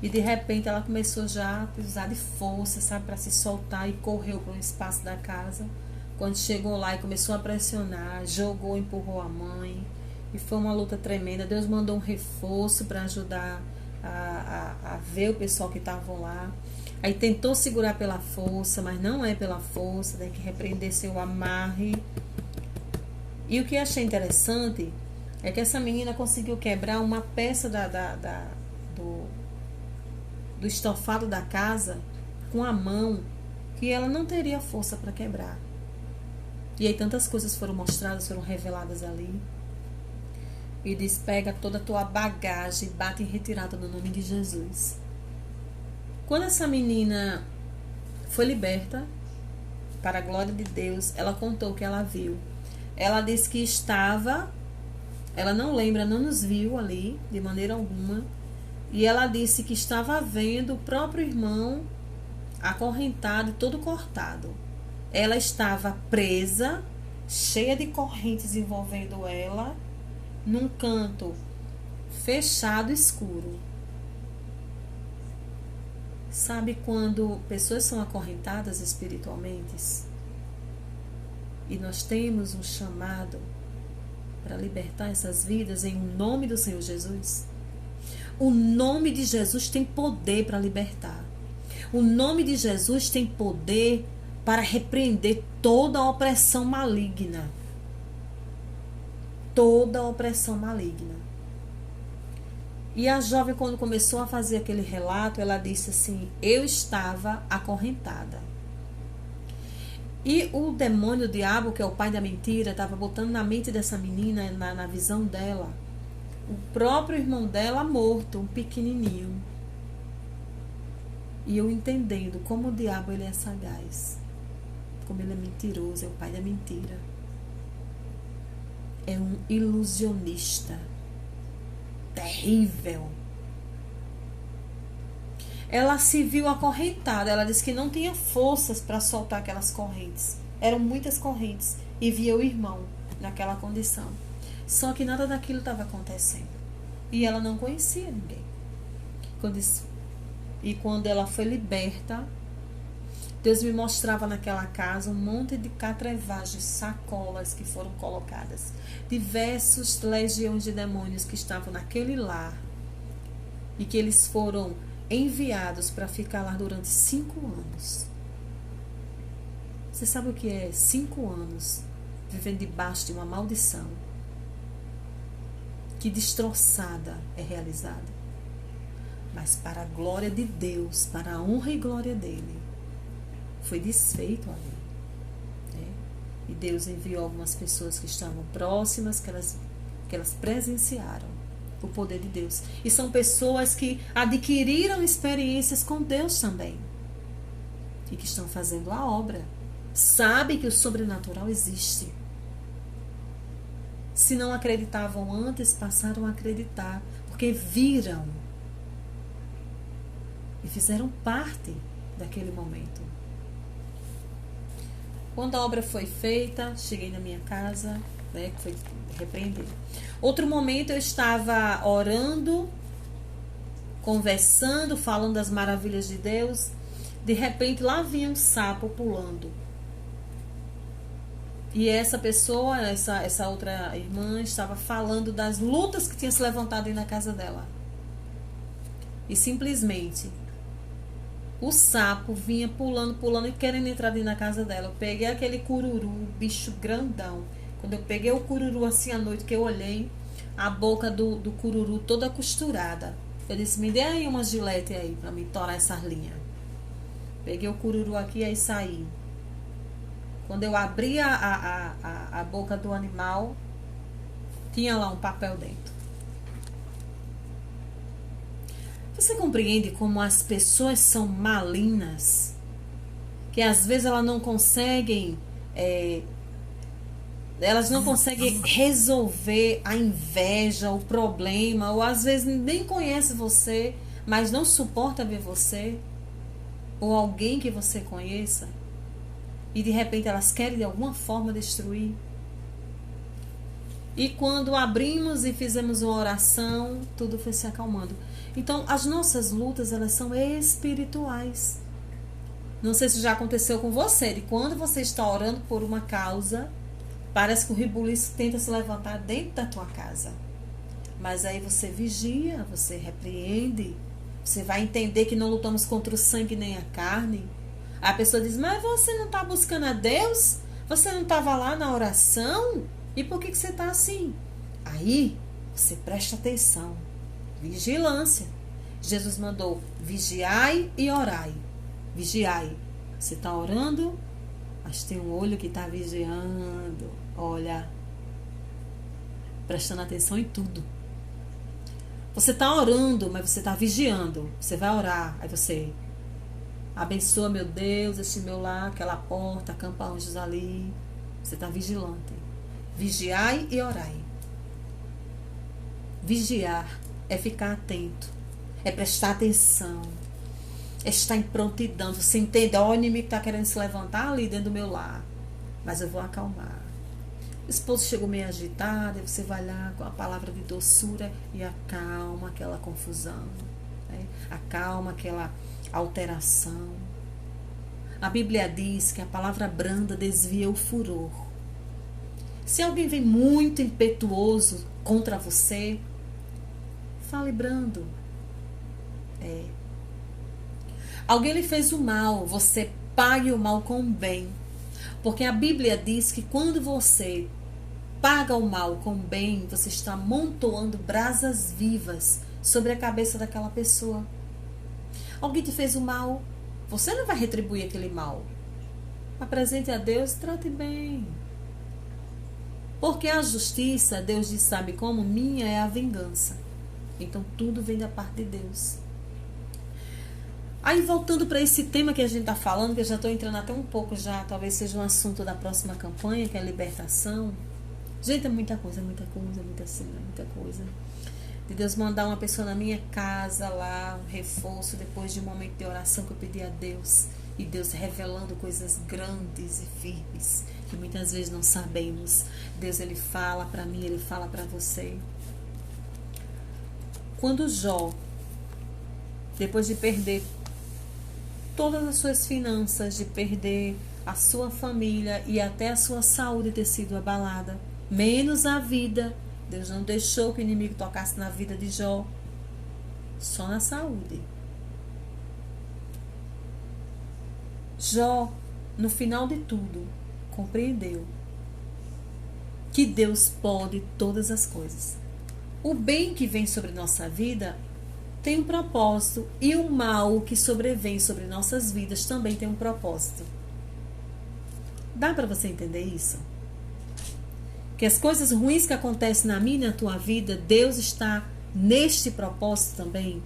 E de repente ela começou já a precisar de força, sabe, para se soltar, e correu para um espaço da casa. Quando chegou lá e começou a pressionar, jogou, empurrou a mãe, e foi uma luta tremenda. Deus mandou um reforço para ajudar a ver o pessoal que estavam lá. Aí tentou segurar pela força, mas não é pela força, tem que repreender seu amarre. E o que eu achei interessante é que essa menina conseguiu quebrar uma peça do estofado da casa com a mão que ela não teria força para quebrar. E aí tantas coisas foram mostradas, foram reveladas ali. E diz: pega toda a tua bagagem e bate em retirada no nome de Jesus. Quando essa menina foi liberta, para a glória de Deus, ela contou o que ela viu. Ela disse que ela não lembra, não nos viu ali, de maneira alguma. E ela disse que estava vendo o próprio irmão acorrentado e todo cortado. Ela estava presa, cheia de correntes envolvendo ela, num canto fechado, escuro. Sabe quando pessoas são acorrentadas espiritualmente? E nós temos um chamado para libertar essas vidas em nome do Senhor Jesus? O nome de Jesus tem poder para libertar. O nome de Jesus tem poder para repreender toda a opressão maligna. Toda a opressão maligna. E a jovem, quando começou a fazer aquele relato, ela disse assim: eu estava acorrentada. E o demônio, o diabo, que é o pai da mentira, estava botando na mente dessa menina, na visão dela, o próprio irmão dela morto, um pequenininho. E eu entendendo como o diabo, ele é sagaz, como ele é mentiroso, é o pai da mentira. É um ilusionista terrível. Ela se viu acorrentada. Ela disse que não tinha forças para soltar aquelas correntes. Eram muitas correntes. E via o irmão naquela condição. Só que nada daquilo estava acontecendo. E ela não conhecia ninguém. E quando ela foi liberta, Deus me mostrava naquela casa um monte de catrevagens, sacolas que foram colocadas. Diversos legiões de demônios que estavam naquele lar. E que eles foram enviados para ficar lá durante 5 anos. Você sabe o que é 5 anos vivendo debaixo de uma maldição? Que destroçada é realizada. Mas para a glória de Deus, para a honra e glória dele, foi desfeito ali. E Deus enviou algumas pessoas que estavam próximas, que elas presenciaram o poder de Deus. E são pessoas que adquiriram experiências com Deus também. E que estão fazendo a obra. Sabem que o sobrenatural existe. Se não acreditavam antes, passaram a acreditar. Porque viram. E fizeram parte daquele momento. Quando a obra foi feita, cheguei na minha casa, que foi repreendido. Outro momento eu estava orando, conversando, falando das maravilhas de Deus. De repente lá vinha um sapo pulando. E essa pessoa, essa outra irmã, estava falando das lutas que tinha se levantado aí na casa dela. E simplesmente o sapo vinha pulando e querendo entrar dentro da casa dela. Eu peguei aquele cururu, bicho grandão. Quando eu peguei o cururu assim à noite, que eu olhei, a boca do cururu toda costurada. Eu disse, me dê aí uma gilete aí pra me torar essas linhas. Peguei o cururu aqui e aí saí. Quando eu abri a boca do animal, tinha lá um papel dentro. Você compreende como as pessoas são malignas? Que às vezes elas não conseguem resolver a inveja, o problema, ou às vezes nem conhece você, mas não suporta ver você, ou alguém que você conheça, e de repente elas querem de alguma forma destruir. E quando abrimos e fizemos uma oração, tudo foi se acalmando. Então, as nossas lutas, elas são espirituais. Não sei se já aconteceu com você, de quando você está orando por uma causa, parece que o rebuliço tenta se levantar dentro da tua casa. Mas aí você vigia, você repreende, você vai entender que não lutamos contra o sangue nem a carne. A pessoa diz, mas você não está buscando a Deus? Você não estava lá na oração? E por que você está assim? Aí você presta atenção. Vigilância. Jesus mandou vigiai e orai. Vigiai. Você está orando, mas tem um olho que está vigiando. Olha, prestando atenção em tudo. Você está orando, mas você está vigiando. Você vai orar, aí você abençoa, meu Deus, este meu lar, aquela porta, acampa anjos ali. Você está vigilante. Vigiai e orai. Vigiar é ficar atento, é prestar atenção, é estar em prontidão. Você entende? Ó, o inimigo está querendo se levantar ali dentro do meu lar, mas eu vou acalmar. O esposo chegou meio agitado, e você vai lá com a palavra de doçura e acalma aquela confusão, né? Acalma aquela alteração. A Bíblia diz que a palavra branda desvia o furor. Se alguém vem muito impetuoso contra você, fale brando. Alguém lhe fez o mal, você pague o mal com o bem. Porque a Bíblia diz que quando você paga o mal com o bem, você está amontoando brasas vivas sobre a cabeça daquela pessoa. Alguém te fez o mal, você não vai retribuir aquele mal. Apresente a Deus, trate bem. Porque a justiça, Deus diz, sabe como? Minha é a vingança. Então tudo vem da parte de Deus. Aí voltando para esse tema que a gente está falando, que eu já estou entrando até um pouco já, talvez seja um assunto da próxima campanha, que é a libertação. Gente, é muita coisa, muita cena, muita coisa. De Deus mandar uma pessoa na minha casa lá, um reforço, depois de um momento de oração que eu pedi a Deus. E Deus revelando coisas grandes e firmes, que muitas vezes não sabemos. Deus, Ele fala para mim, Ele fala para você. Quando Jó, depois de perder todas as suas finanças, de perder a sua família e até a sua saúde ter sido abalada, menos a vida, Deus não deixou que o inimigo tocasse na vida de Jó, só na saúde. Jó, no final de tudo, compreendeu que Deus pode todas as coisas. O bem que vem sobre nossa vida tem um propósito, e o mal que sobrevém sobre nossas vidas também tem um propósito. Dá para você entender isso? Que as coisas ruins que acontecem na minha e na tua vida, Deus está neste propósito também.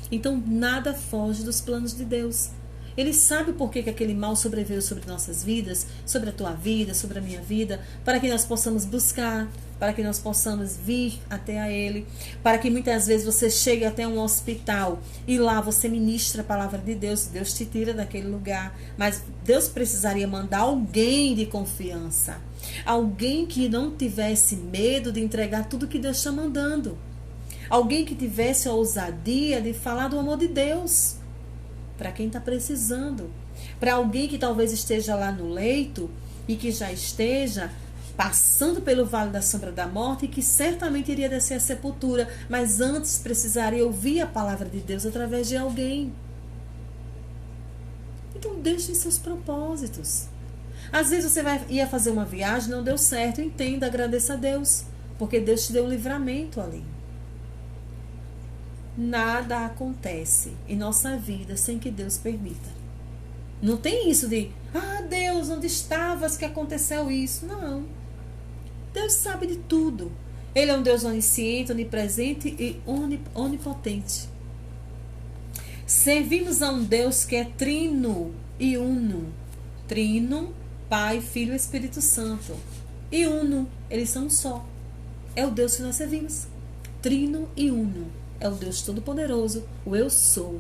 Então nada foge dos planos de Deus. Ele sabe por que aquele mal sobreveio sobre nossas vidas, sobre a tua vida, sobre a minha vida, para que nós possamos buscar, para que nós possamos vir até a Ele, para que muitas vezes você chegue até um hospital e lá você ministra a palavra de Deus, Deus te tira daquele lugar, mas Deus precisaria mandar alguém de confiança, alguém que não tivesse medo de entregar tudo que Deus está mandando, alguém que tivesse a ousadia de falar do amor de Deus, para quem está precisando, para alguém que talvez esteja lá no leito e que já esteja passando pelo vale da sombra da morte e que certamente iria descer à sepultura, mas antes precisaria ouvir a palavra de Deus através de alguém. Então deixe seus propósitos. Às vezes você ia fazer uma viagem, não deu certo, entenda, agradeça a Deus. Porque Deus te deu um livramento ali. Nada acontece em nossa vida sem que Deus permita. Não tem isso de, Deus, onde estavas que aconteceu isso? Não. Deus sabe de tudo. Ele é um Deus onisciente, onipresente e onipotente. Servimos a um Deus que é trino e uno. Trino, Pai, Filho e Espírito Santo. E uno, eles são um só. É o Deus que nós servimos. Trino e uno. É o Deus Todo-Poderoso, o Eu Sou.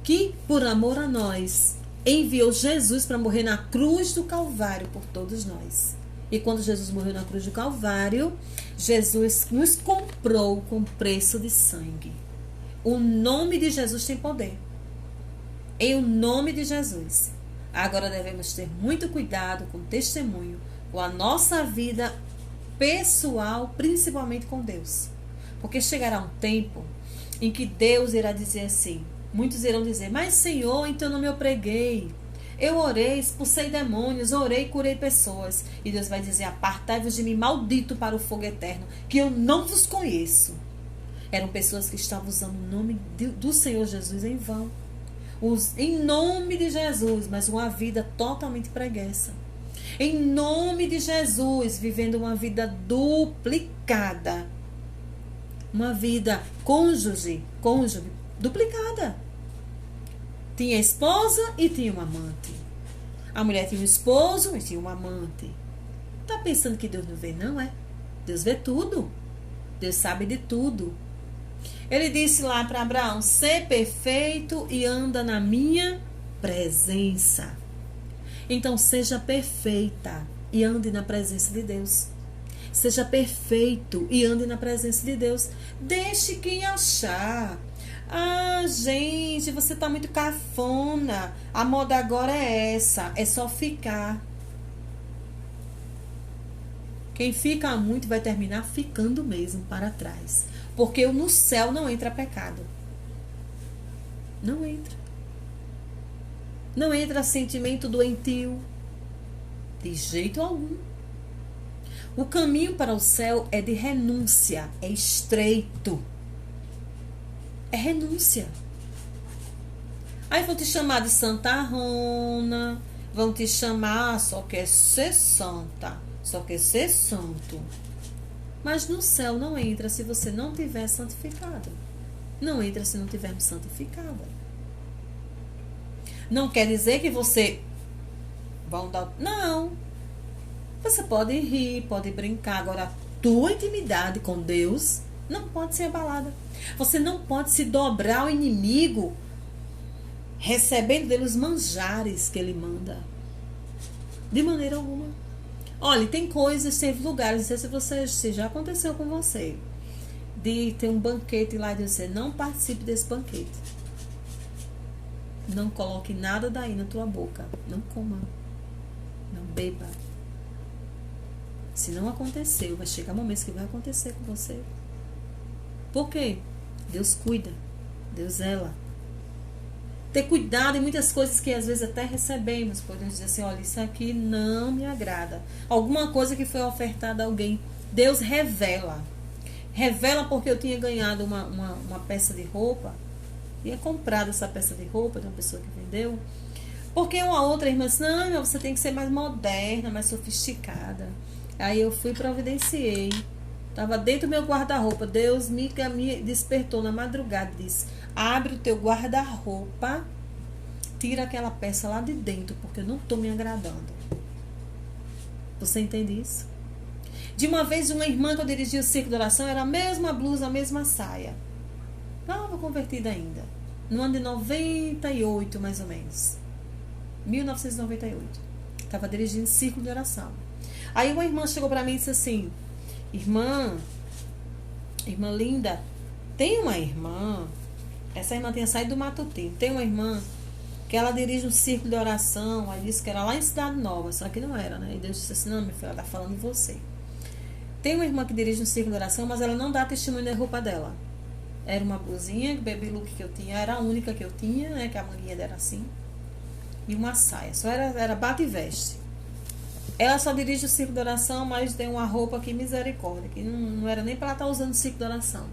Que, por amor a nós, enviou Jesus para morrer na cruz do Calvário por todos nós. E quando Jesus morreu na cruz do Calvário, Jesus nos comprou com preço de sangue. O nome de Jesus tem poder. Em o nome de Jesus. Agora devemos ter muito cuidado com o testemunho, com a nossa vida pessoal, principalmente com Deus. Porque chegará um tempo em que Deus irá dizer assim, muitos irão dizer, mas Senhor, em teu nome eu preguei, eu orei, expulsei demônios, orei e curei pessoas. E Deus vai dizer, apartai-vos de mim, maldito para o fogo eterno, que eu não vos conheço. Eram pessoas que estavam usando o nome do Senhor Jesus em vão. Em nome de Jesus, mas uma vida totalmente preguiça. Em nome de Jesus, vivendo uma vida duplicada. Uma vida cônjuge duplicada. Tinha esposa e tinha um amante. A mulher tinha um esposo e tinha um amante. Tá pensando que Deus não vê, não é? Deus vê tudo. Deus sabe de tudo. Ele disse lá para Abraão, ser perfeito e anda na minha presença. Então seja perfeita e ande na presença de Deus. Seja perfeito e ande na presença de Deus. Deixe quem achar. Gente, você tá muito cafona. A moda agora é essa. É só ficar. Quem fica muito vai terminar ficando mesmo para trás. Porque no céu não entra pecado. Não entra. Não entra sentimento doentio. De jeito algum. O caminho para o céu é de renúncia, é estreito. É renúncia. Aí vão te chamar de santarrona, vão te chamar, só quer ser santa, só quer ser santo. Mas no céu não entra se você não tiver santificado. Não entra se não tivermos santificada. Não quer dizer que você vão dar... Não. Você pode rir, pode brincar. Agora, a tua intimidade com Deus não pode ser abalada. Você não pode se dobrar ao inimigo recebendo dele os manjares que ele manda. De maneira alguma. Olha, tem coisas, tem lugares, não sei se já aconteceu com você, de ter um banquete lá e dizer, não participe desse banquete. Não coloque nada daí na tua boca. Não coma. Não beba. Se não aconteceu, vai chegar momentos que vai acontecer com você. Por quê? Deus cuida. Deus zela. Ter cuidado em muitas coisas que às vezes até recebemos. Podemos dizer assim, olha, isso aqui não me agrada. Alguma coisa que foi ofertada a alguém. Deus revela. Revela porque eu tinha ganhado uma peça de roupa. E é comprado essa peça de roupa de uma pessoa que vendeu. Porque uma outra irmã disse, não, você tem que ser mais moderna, mais sofisticada. Aí eu fui, providenciei. Estava dentro do meu guarda-roupa. Deus me despertou na madrugada e disse, abre o teu guarda-roupa, tira aquela peça lá de dentro, porque eu não estou me agradando. Você entende isso? De uma vez, uma irmã que eu dirigi o circo de oração, era a mesma blusa, a mesma saia. Nova convertida ainda. No ano de 98, mais ou menos. 1998. Estava dirigindo círculo de oração. Aí uma irmã chegou para mim e disse assim, irmã linda, tem uma irmã, essa irmã tinha saído do Matutino, tem uma irmã que ela dirige um círculo de oração, aí disse que era lá em Cidade Nova, só que não era, né? E Deus disse assim, não, minha filha, ela tá falando de você. Tem uma irmã que dirige um círculo de oração, mas ela não dá testemunho da roupa dela. Era uma blusinha, baby look que eu tinha, era a única que eu tinha, né? Que a manguinha era assim. E uma saia, só era bata e veste. Ela só dirige o círculo de oração, mas tem uma roupa que misericórdia, que não era nem para ela estar usando o círculo de oração.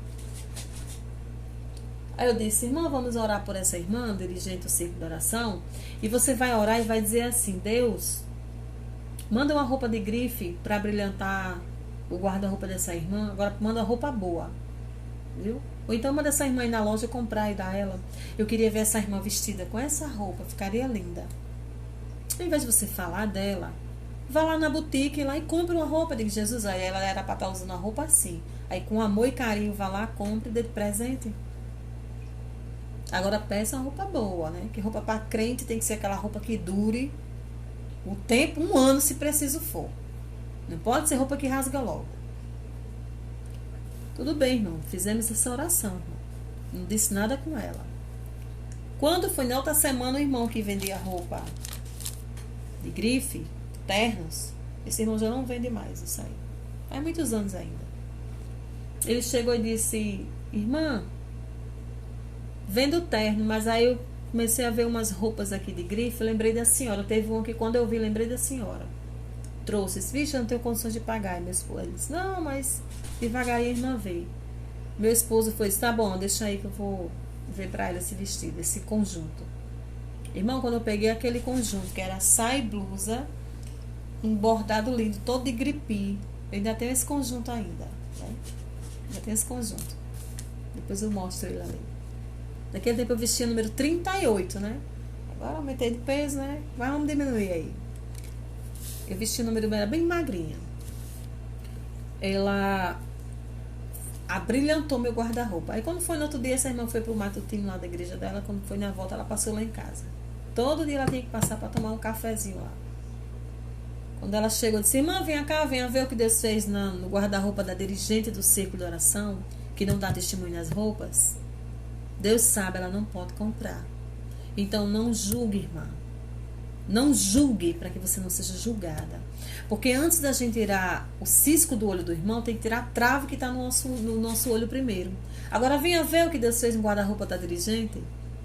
Aí eu disse, irmã, vamos orar por essa irmã, dirigente do círculo de oração, e você vai orar e vai dizer assim, Deus, manda uma roupa de grife para brilhantar o guarda-roupa dessa irmã, agora manda roupa boa, viu? Ou então manda essa irmã ir na loja comprar e dar ela. Eu queria ver essa irmã vestida com essa roupa, ficaria linda. Ao invés de você falar dela, vá lá na boutique lá e compre uma roupa de Jesus. Aí ela era para estar usando a roupa assim. Aí com amor e carinho, vá lá, compre e dê de presente. Agora peça uma roupa boa, né? Que roupa para crente tem que ser aquela roupa que dure o tempo, 1 ano se preciso for. Não pode ser roupa que rasga logo. Tudo bem, irmão. Fizemos essa oração, irmão. Não disse nada com ela. Quando foi na outra semana o irmão que vendia roupa de grife, ternos, esse irmão já não vende mais isso aí. Faz muitos anos ainda. Ele chegou e disse, irmã, vendo terno, mas aí eu comecei a ver umas roupas aqui de grife, eu lembrei da senhora. Teve uma que quando eu vi, lembrei da senhora. Trouxe, vixe, eu não tenho condições de pagar. E meu esposo disse, não, mas devagarinho a irmã veio. Meu esposo foi, tá bom, deixa aí que eu vou ver pra ela esse vestido, esse conjunto. Irmão, quando eu peguei aquele conjunto, que era saia e blusa, um bordado lindo, todo de gripe, eu ainda tenho esse conjunto ainda, né? Ainda tenho esse conjunto. Depois eu mostro ele ali. Naquele tempo eu vestia número 38, né? Agora aumentei de peso, né? Vamos diminuir aí. Eu vesti o número, era bem magrinha. Ela abrilhantou meu guarda-roupa. Aí quando foi no outro dia, essa irmã foi pro matutino lá da igreja dela. Quando foi na volta, ela passou lá em casa. Todo dia ela tinha que passar para tomar um cafezinho lá. Quando ela chegou, eu disse, irmã, venha cá, venha ver o que Deus fez no guarda-roupa da dirigente do círculo de oração, que não dá testemunho nas roupas. Deus sabe, ela não pode comprar. Então não julgue, irmã. Não julgue para que você não seja julgada. Porque antes da gente tirar o cisco do olho do irmão, tem que tirar a trave que está no nosso olho primeiro. Agora venha ver o que Deus fez no guarda-roupa da dirigente,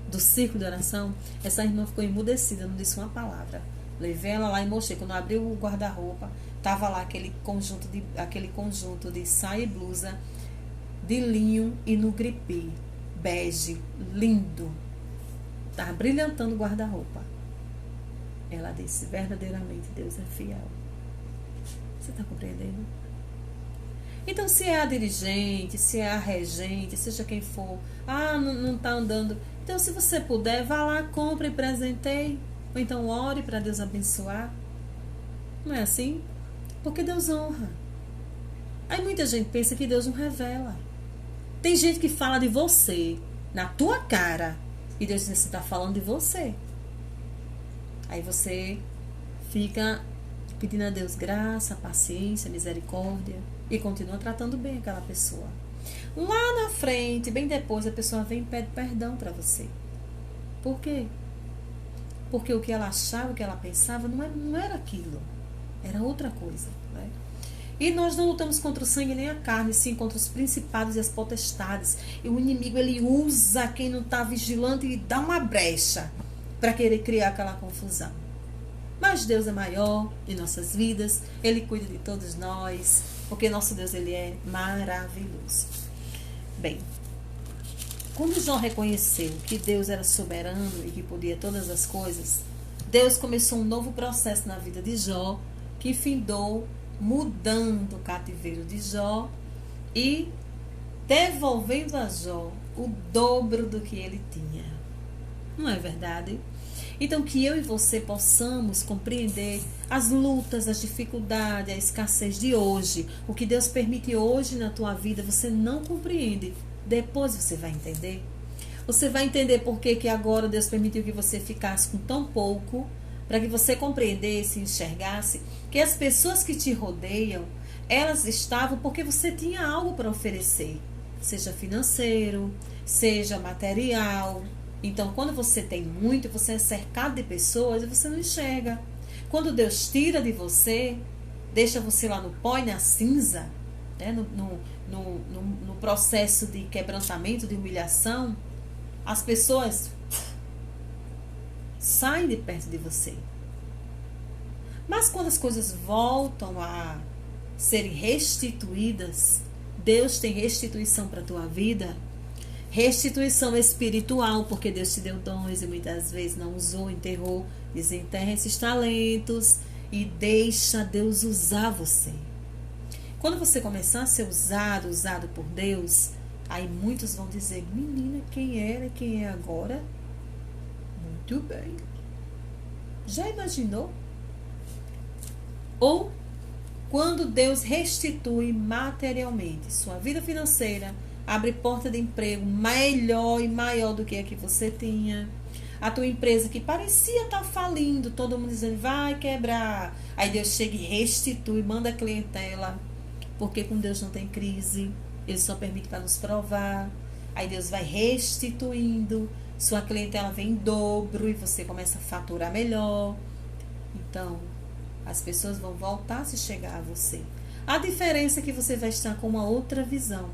do círculo de oração. Essa irmã ficou emudecida, não disse uma palavra. Levei ela lá e mostrei. Quando eu abri o guarda-roupa, estava lá aquele conjunto de saia e blusa, de linho e no gripe, bege, lindo. Estava brilhantando o guarda-roupa. Ela disse, verdadeiramente Deus é fiel. Você está compreendendo? Então, se é a dirigente, se é a regente, seja quem for, não está andando. Então, se você puder, vá lá, compre e presenteie. Ou então ore para Deus abençoar. Não é assim? Porque Deus honra. Aí muita gente pensa que Deus não revela. Tem gente que fala de você, na tua cara, e Deus diz, você está falando de você. Aí você fica pedindo a Deus graça, paciência, misericórdia e continua tratando bem aquela pessoa. Lá na frente, bem depois, a pessoa vem e pede perdão para você. Por quê? Porque o que ela achava, o que ela pensava, não era aquilo. Era outra coisa, né? E nós não lutamos contra o sangue nem a carne, sim contra os principados e as potestades. E o inimigo, ele usa quem não está vigilante e dá uma brecha para querer criar aquela confusão. Mas Deus é maior em nossas vidas, Ele cuida de todos nós, porque nosso Deus, Ele é maravilhoso. Bem, quando Jó reconheceu que Deus era soberano e que podia todas as coisas, Deus começou um novo processo na vida de Jó, que findou mudando o cativeiro de Jó e devolvendo a Jó o dobro do que ele tinha. Não é verdade? Então, que eu e você possamos compreender as lutas, as dificuldades, a escassez de hoje. O que Deus permite hoje na tua vida, você não compreende. Depois você vai entender. Você vai entender por que agora Deus permitiu que você ficasse com tão pouco, para que você compreendesse, enxergasse que as pessoas que te rodeiam, elas estavam porque você tinha algo para oferecer. Seja financeiro, seja material. Então, quando você tem muito, você é cercado de pessoas e você não enxerga. Quando Deus tira de você, deixa você lá no pó e na cinza, né? no processo de quebrantamento, de humilhação, as pessoas saem de perto de você. Mas quando as coisas voltam a serem restituídas, Deus tem restituição para a tua vida. Restituição espiritual, porque Deus te deu dons e muitas vezes não usou, enterrou. Desenterra esses talentos e deixa Deus usar você. Quando você começar a ser usado por Deus, aí muitos vão dizer, menina, quem era e quem é agora? Muito bem. Já imaginou? Ou quando Deus restitui materialmente sua vida financeira, abre porta de emprego melhor e maior do que a que você tinha. A tua empresa que parecia estar falindo, todo mundo dizendo, vai quebrar. Aí Deus chega e restitui, manda a clientela. Porque com Deus não tem crise. Ele só permite para nos provar. Aí Deus vai restituindo. Sua clientela vem em dobro e você começa a faturar melhor. Então, as pessoas vão voltar a se chegar a você. A diferença é que você vai estar com uma outra visão.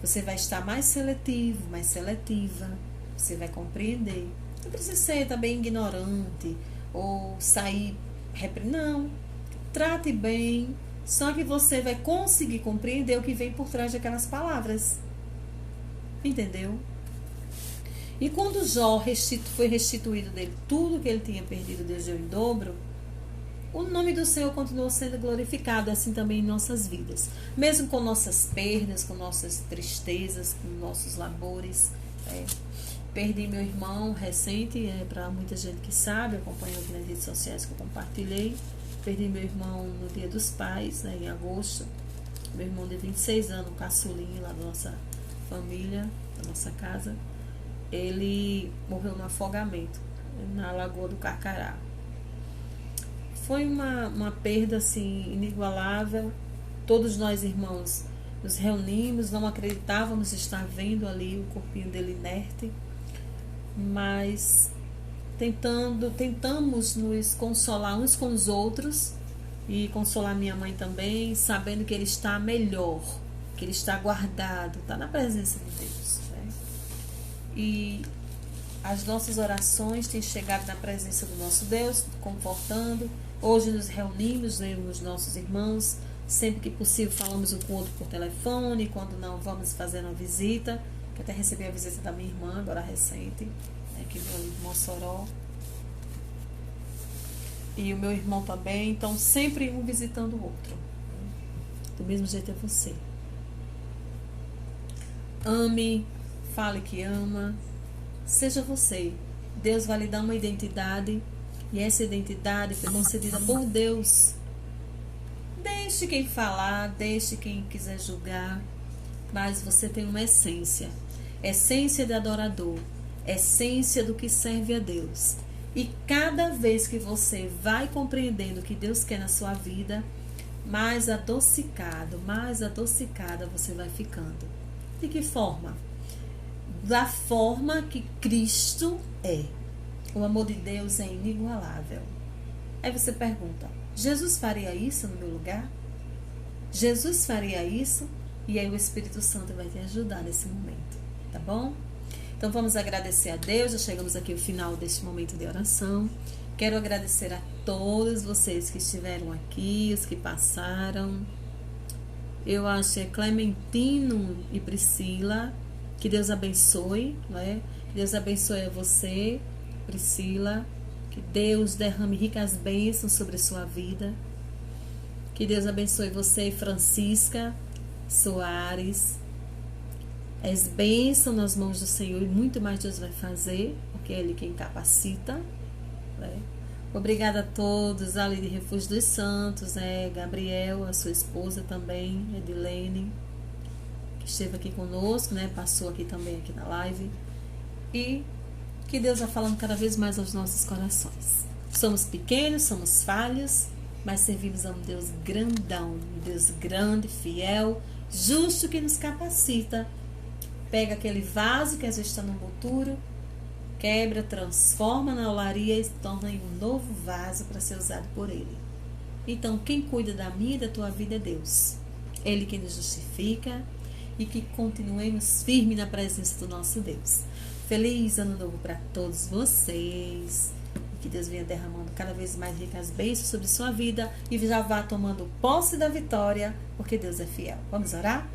Você vai estar mais seletivo, mais seletiva. Você vai compreender. Não precisa ser também ignorante ou sair... Não. Trate bem. Só que você vai conseguir compreender o que vem por trás daquelas palavras. Entendeu? E quando Jó foi restituído dele tudo que ele tinha perdido, Deus deu em dobro, o nome do Senhor continuou sendo glorificado, assim também em nossas vidas. Mesmo com nossas perdas, com nossas tristezas, com nossos labores. Perdi meu irmão recente, para muita gente que sabe, acompanhou aqui nas redes sociais que eu compartilhei. Perdi meu irmão no Dia dos Pais, em agosto. Meu irmão de 26 anos, um caçulinho lá da nossa família, da nossa casa. Ele morreu no afogamento, na Lagoa do Carcará. Foi uma perda, assim, inigualável. Todos nós, irmãos, nos reunimos, não acreditávamos estar vendo ali o corpinho dele inerte. Mas... tentamos nos consolar uns com os outros e consolar minha mãe também, sabendo que ele está melhor, que ele está guardado, está na presença de Deus. E as nossas orações têm chegado na presença do nosso Deus, confortando. Hoje nos reunimos, os nossos irmãos, sempre que possível falamos um com o outro por telefone, quando não, vamos fazer uma visita, que até recebi a visita da minha irmã, agora recente, que veio ali de Mossoró, e o meu irmão também. Então sempre um visitando o outro. Do mesmo jeito é você. Ame, fale que ama, seja você. Deus vai lhe dar uma identidade, e essa identidade foi concedida por Deus. Deixe quem falar, deixe quem quiser julgar, mas você tem uma essência de adorador, essência do que serve a Deus. E cada vez que você vai compreendendo o que Deus quer na sua vida, mais adocicada você vai ficando. De que forma? Da forma que Cristo é. O amor de Deus é inigualável. Aí você pergunta, Jesus faria isso no meu lugar? Jesus faria isso? E aí o Espírito Santo vai te ajudar nesse momento, tá bom? Então vamos agradecer a Deus. Já chegamos aqui ao final deste momento de oração. Quero agradecer a todos vocês que estiveram aqui, os que passaram. Eu acho que é Clementino e Priscila. Que Deus abençoe, né? Que Deus abençoe a você, Priscila. Que Deus derrame ricas bênçãos sobre a sua vida. Que Deus abençoe você, Francisca Soares. És bênção nas mãos do Senhor e muito mais Deus vai fazer, porque é Ele quem capacita. Né? Obrigada a todos, ali de Refúgio dos Santos, Gabriel, a sua esposa também, Edilene, que esteve aqui conosco, né? Passou aqui também aqui na live. E que Deus vai falando cada vez mais aos nossos corações. Somos pequenos, somos falhos, mas servimos a um Deus grandão, um Deus grande, fiel, justo, que nos capacita. Pega aquele vaso que às vezes está no moturo, quebra, transforma na olaria e torna em um novo vaso para ser usado por Ele. Então, quem cuida da minha e da tua vida é Deus. Ele que nos justifica, e que continuemos firmes na presença do nosso Deus. Feliz Ano Novo para todos vocês. Que Deus venha derramando cada vez mais ricas bênçãos sobre sua vida e já vá tomando posse da vitória, porque Deus é fiel. Vamos orar?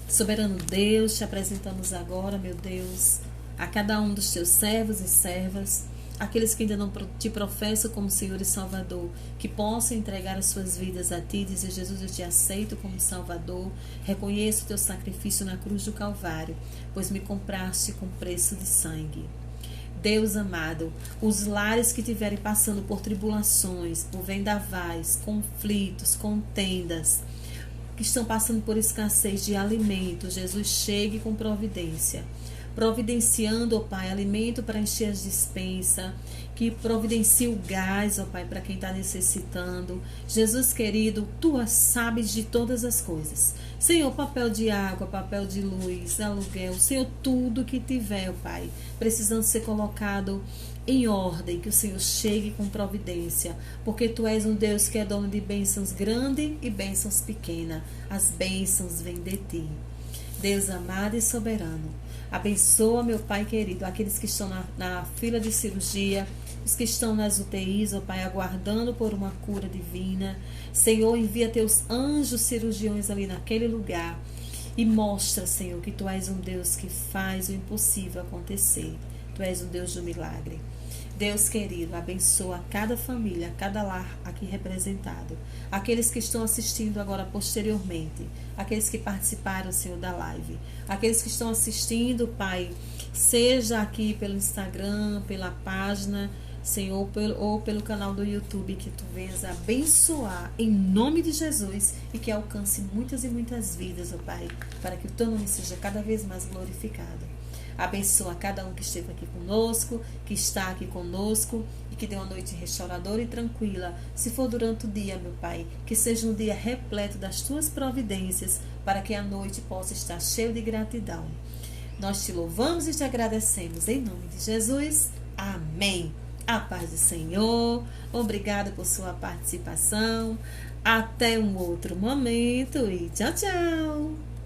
Soberano Deus, te apresentamos agora, meu Deus, a cada um dos teus servos e servas, aqueles que ainda não te professam como Senhor e Salvador, que possam entregar as suas vidas a Ti, dizer: Jesus, eu te aceito como Salvador, reconheço o Teu sacrifício na cruz do Calvário, pois me compraste com preço de sangue. Deus amado, os lares que estiverem passando por tribulações, por vendavais, conflitos, contendas, que estão passando por escassez de alimento, Jesus, chegue com providência. Providenciando, ó Pai, alimento para encher as despensas, que providencie o gás, ó Pai, para quem está necessitando. Jesus querido, Tu sabes de todas as coisas. Senhor, papel de água, papel de luz, aluguel, Senhor, tudo que tiver, ó Pai, precisando ser colocado em ordem, que o Senhor chegue com providência, porque Tu és um Deus que é dono de bênçãos grandes e bênçãos pequenas. As bênçãos vêm de Ti. Deus amado e soberano, abençoa, meu Pai querido, aqueles que estão na fila de cirurgia, os que estão nas UTIs, ó Pai, aguardando por uma cura divina. Senhor, envia Teus anjos cirurgiões ali naquele lugar e mostra, Senhor, que Tu és um Deus que faz o impossível acontecer. Tu és um Deus do milagre. Deus querido, abençoa cada família, cada lar aqui representado. Aqueles que estão assistindo agora posteriormente. Aqueles que participaram, Senhor, da live. Aqueles que estão assistindo, Pai, seja aqui pelo Instagram, pela página, Senhor, ou pelo canal do YouTube, que Tu venhas abençoar em nome de Jesus e que alcance muitas e muitas vidas, ó Pai, para que o Teu nome seja cada vez mais glorificado. Abençoa cada um que esteve aqui conosco, que está aqui conosco e que dê uma noite restauradora e tranquila. Se for durante o dia, meu Pai, que seja um dia repleto das Tuas providências, para que a noite possa estar cheia de gratidão. Nós Te louvamos e Te agradecemos em nome de Jesus. Amém. A paz do Senhor. Obrigada por sua participação. Até um outro momento e tchau, tchau.